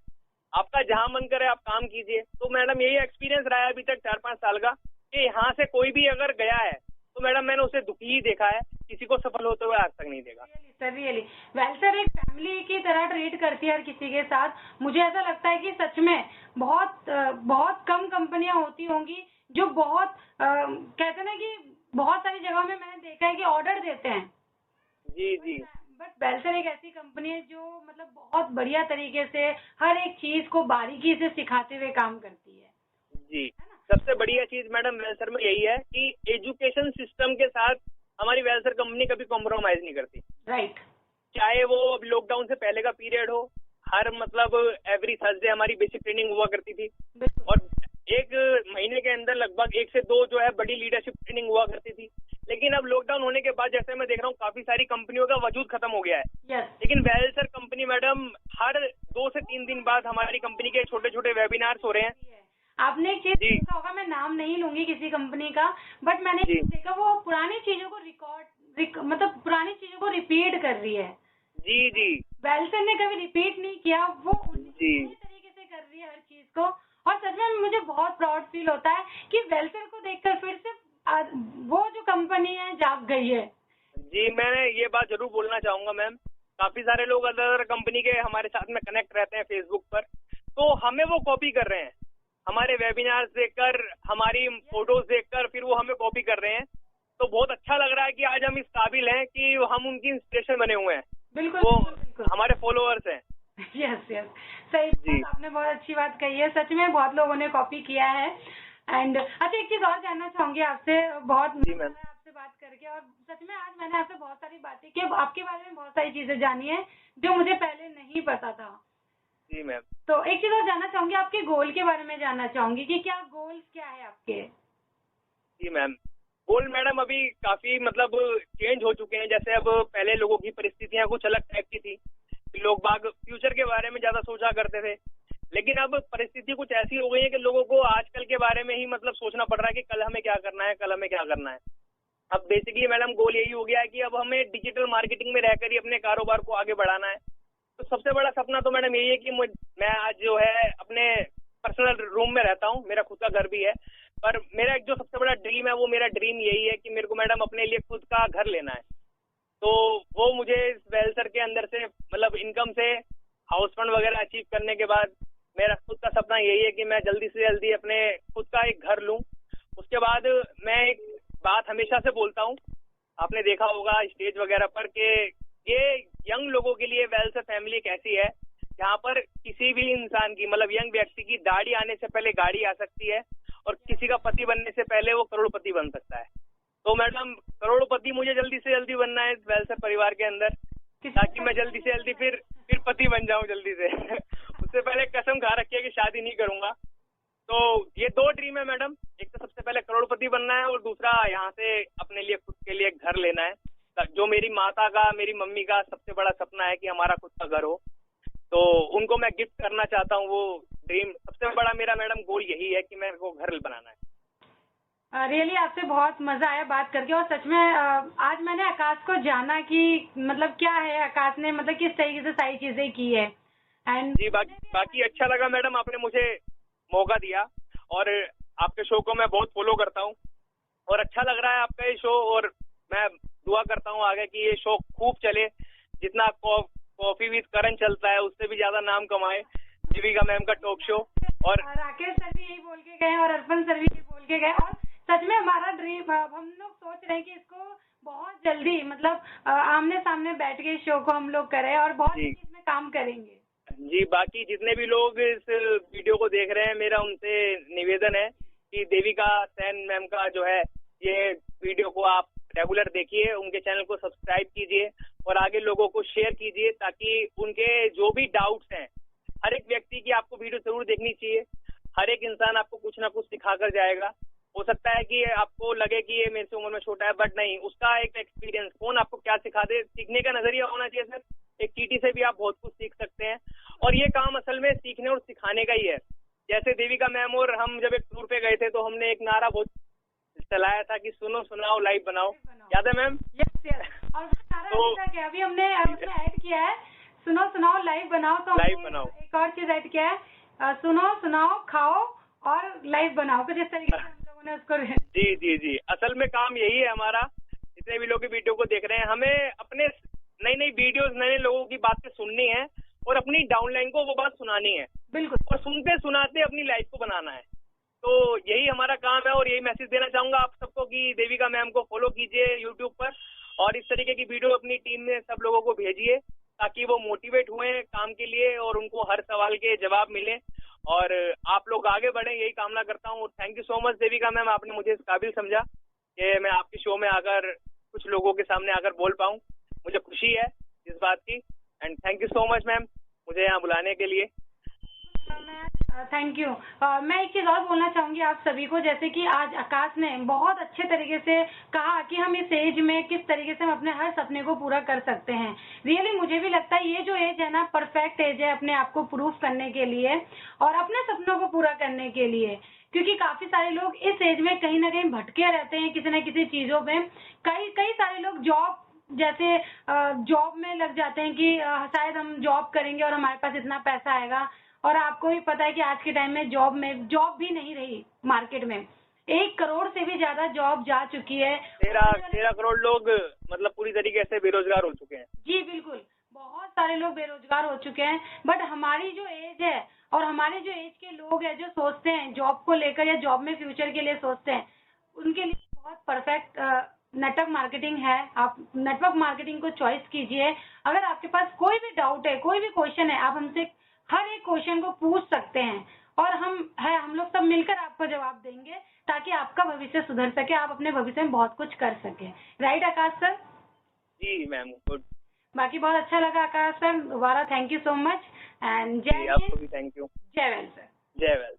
आपका जहाँ मन करे आप काम कीजिए। तो मैडम यही एक्सपीरियंस रहा है अभी तक 4-5 साल का, कि यहाँ से कोई भी अगर गया है तो मैडम मैंने उसे दुखी ही देखा है, किसी को सफल होते हुए आज तक नहीं देखा। रियली वेल सर, एक फैमिली की तरह ट्रीट करती है हर किसी के साथ। मुझे ऐसा लगता है कि सच में बहुत कम कंपनियां होती होंगी जो बहुत कहते हैं ना कि बहुत सारी जगहों में मैंने देखा है कि ऑर्डर देते हैं। जी जी, बट बेलसर एक ऐसी कंपनी है जो मतलब बहुत बढ़िया तरीके से हर एक चीज को बारीकी से सिखाते हुए काम करती है। जी, सबसे बढ़िया चीज मैडम वेलसर में यही है कि एजुकेशन सिस्टम के साथ हमारी वेलसर कंपनी कभी कॉम्प्रोमाइज नहीं करती। राइट। चाहे वो लॉकडाउन से पहले का पीरियड हो, हर मतलब एवरी थर्सडे हमारी बेसिक ट्रेनिंग हुआ करती थी, और 1 महीने के अंदर लगभग 1 से 2 जो है बड़ी लीडरशिप ट्रेनिंग हुआ करती थी। लेकिन अब लॉकडाउन होने के बाद जैसे मैं देख रहा हूँ काफी सारी कंपनियों का वजूद खत्म हो गया है। yes. लेकिन वेलसर कंपनी मैडम हर 2 से 3 दिन बाद हमारी कंपनी के छोटे छोटे वेबिनार्स हो रहे हैं। आपने एक चीज देखा होगा, मैं नाम नहीं लूंगी किसी कंपनी का, बट मैंने देखा वो पुरानी चीजों को मतलब पुरानी चीजों को रिपीट कर रही है। जी जी, वेलसर ने कभी रिपीट नहीं किया, वो उसी तरीके से कर रही है हर चीज को। और सच में मुझे बहुत प्राउड फील होता है कि वेलसर को देखकर फिर से वो जो कंपनी है जाग गई है। जी, मैं ये बात जरूर बोलना चाहूंगा मैम, काफी सारे लोग अदर कंपनी के हमारे साथ में कनेक्ट रहते हैं फेसबुक पर, तो हमें वो कॉपी कर रहे हैं, हमारे वेबिनार्स देखकर, हमारी फोटोज देखकर फिर वो हमें कॉपी कर रहे हैं। तो बहुत अच्छा लग रहा है कि आज हम इस काबिल हैं कि हम उनकी इंस्पिरेशन बने हुए हैं। बिल्कुल, वो बिल्कुल। हमारे फॉलोअर्स हैं। यस यस, सही, आपने बहुत अच्छी बात कही है। सच में बहुत लोगों ने कॉपी किया है। एंड अच्छा, एक चीज और जानना चाहूंगी आपसे, बहुत मजा आया आपसे बात करके, और सच में आज मैंने आपसे बहुत सारी बातें की, आपके बारे में बहुत सारी चीजें जानी है जो मुझे पहले नहीं पता था। जी मैम। तो एक चीज और जानना चाहूंगी, आपके गोल के बारे में जानना चाहूंगी कि क्या गोल्स क्या है आपके? जी मैम, गोल मैडम अभी काफी मतलब चेंज हो चुके हैं। जैसे अब पहले लोगों की परिस्थितियां कुछ अलग टाइप की थी, लोग बाग फ्यूचर के बारे में ज्यादा सोचा करते थे, लेकिन अब परिस्थिति कुछ ऐसी हो गई है कि लोगों को आजकल के बारे में ही मतलब सोचना पड़ रहा है कि कल हमें क्या करना है, कल हमें क्या करना है। अब बेसिकली मैडम गोल यही हो गया है कि अब हमें डिजिटल मार्केटिंग में रहकर ही अपने कारोबार को आगे बढ़ाना है। तो सबसे बड़ा सपना तो मैडम यही है कि मैं आज जो है अपने पर्सनल रूम में रहता हूँ, मेरा खुद का घर भी है, पर मेरा एक जो सबसे बड़ा ड्रीम है वो मेरा ड्रीम यही है कि मेरे को मैडम अपने लिए खुद का घर लेना है। तो वो मुझे इस वेल सर के अंदर से मतलब इनकम से हाउस फंड वगैरह अचीव करने के बाद मेरा खुद का सपना यही है कि मैं जल्दी से जल्दी अपने खुद का एक घर लूं। उसके बाद मैं एक बात हमेशा से बोलता हूं, आपने देखा होगा स्टेज वगैरह पर कि ये यंग लोगों के लिए वेल सर फैमिली एक ऐसी है जहाँ पर किसी भी इंसान की मतलब यंग व्यक्ति की दाढ़ी आने से पहले गाड़ी आ सकती है और किसी का पति बनने से पहले वो करोड़पति बन सकता है। तो मैडम करोड़पति मुझे जल्दी से जल्दी बनना है वेल सर परिवार के अंदर, ताकि मैं जल्दी से जल्दी फिर पति बन जाऊं जल्दी से। उससे पहले कसम खा रखी है कि शादी नहीं करूंगा। तो ये 2 ड्रीम है मैडम, एक तो सबसे पहले करोड़पति बनना है और दूसरा यहाँ से अपने लिए खुद के लिए घर लेना है। जो मेरी माता का मेरी मम्मी का सबसे बड़ा सपना है कि हमारा खुद का घर हो, तो उनको मैं गिफ्ट करना चाहता हूँ। वो ड्रीम सबसे बड़ा मेरा मैडम गोल यही है कि मेरे को घर बनाना है। रियली आपसे बहुत मजा आया बात करके, और सच में आज मैंने आकाश को जाना कि मतलब क्या है आकाश ने मतलब किस तरीके से सारी चीजें की है। एंड जी बाकी अच्छा लगा मैडम, आपने मुझे मौका दिया और आपके शो को मैं बहुत फॉलो करता हूँ और अच्छा लग रहा है आपका ये शो। और मैं दुआ करता हूँ आगे कि ये शो खूब चले, जितना कॉफी विद करण चलता है उससे भी ज्यादा नाम कमाए देविका मैम का टॉक शो। और राकेश सर भी यही बोल के गए और अर्पण सर भी यही बोल के गए, और सच में हमारा ड्रीम, हम लोग सोच रहे हैं कि इसको बहुत जल्दी मतलब आमने सामने बैठ के शो को हम लोग करें और बहुत इसमें काम करेंगे। जी बाकी जितने भी लोग इस वीडियो को देख रहे हैं, मेरा उनसे निवेदन है कि देविका सेन मैम का जो है ये वीडियो को आप रेगुलर देखिए, उनके चैनल को सब्सक्राइब कीजिए और आगे लोगों को शेयर कीजिए, ताकि उनके जो भी डाउट्स हैं, हर एक व्यक्ति की आपको वीडियो जरूर देखनी चाहिए। हर एक इंसान आपको कुछ ना कुछ सिखा कर जाएगा। हो सकता है कि आपको लगे कि ये मेरे से उम्र में छोटा है, बट नहीं, उसका एक एक्सपीरियंस कौन आपको क्या सिखा दे, सीखने का नजरिया होना चाहिए सर। एक चीटी से भी आप बहुत कुछ सीख सकते हैं और ये काम असल में सीखने और सिखाने का ही है। जैसे देविका मैम और हम जब एक टूर पे गए थे तो हमने एक नारा बहुत चलाया था कि सुनो सुनाओ लाइव बनाओ, याद है मैम? यस। और वो नारा अभी हमने ऐड किया है, सुनो सुनाओ लाइव बनाओ। तो लाइव बनाओ एक और चीज ऐड किया है, सुनो सुनाओ खाओ और लाइव बनाओ, कुछ इस तरीके से हम लोगों ने उसको। जी असल में काम यही है हमारा। जितने भी लोग वीडियो को देख रहे हैं, हमें अपने नई वीडियोस नए लोगों की बातें सुननी है और अपनी डाउनलाइन को वो बात सुनानी है, बिल्कुल, और सुनते सुनाते अपनी लाइफ को बनाना है। तो यही हमारा काम है और यही मैसेज देना चाहूंगा आप सबको कि देविका मैम को फॉलो कीजिए यूट्यूब पर और इस तरीके की वीडियो अपनी टीम में सब लोगों को भेजिए, ताकि वो मोटिवेट हुए काम के लिए और उनको हर सवाल के जवाब मिले और आप लोग आगे बढ़े, यही कामना करता हूँ। Thank you so much Devika ma'am, आपने मुझे इस काबिल समझा कि मैं आपके शो में आकर कुछ लोगों के सामने आकर बोल पाऊँ। मुझे खुशी है इस बात की and thank you so much ma'am मुझे यहाँ बुलाने के लिए। Thank you. मैं एक चीज और बोलना चाहूंगी आप सभी को, जैसे कि आज आकाश ने बहुत अच्छे तरीके से कहा कि हम इस एज में किस तरीके से हम अपने हर सपने को पूरा कर सकते हैं। रियली मुझे भी लगता है ये जो एज है ना, परफेक्ट एज है अपने आप को प्रूफ करने के लिए और अपने सपनों को पूरा करने के लिए, क्योंकि काफी सारे लोग इस एज में कहीं ना कहीं भटके रहते हैं किसी न किसी चीजों में। कई सारे लोग जैसे जॉब में लग जाते हैं कि शायद हम जॉब करेंगे और हमारे पास इतना पैसा आएगा, और आपको भी पता है कि आज के टाइम में जॉब भी नहीं रही मार्केट में। 1 करोड़ से भी ज्यादा जॉब जा चुकी है। 13 करोड़ लोग मतलब पूरी तरीके से बेरोजगार हो चुके हैं। जी बिल्कुल, बहुत सारे लोग बेरोजगार हो चुके हैं। बट हमारी जो एज है और हमारे जो एज के लोग हैं जो सोचते हैं जॉब को लेकर या जॉब में फ्यूचर के लिए सोचते हैं, उनके लिए बहुत परफेक्ट नेटवर्क मार्केटिंग है। आप नेटवर्क मार्केटिंग को चॉइस कीजिए। अगर आपके पास कोई भी डाउट है, कोई भी क्वेश्चन है, आप हमसे हर एक क्वेश्चन को पूछ सकते हैं और हम लोग सब मिलकर आपको जवाब देंगे, ताकि आपका भविष्य सुधर सके, आप अपने भविष्य में बहुत कुछ कर सके। राइट आकाश सर? जी मैम, गुड। बाकी बहुत अच्छा लगा आकाश सर, दोबारा thank you so much and जय हिंद। आपको भी थैंक यू। जय वेल सर। जय वेल।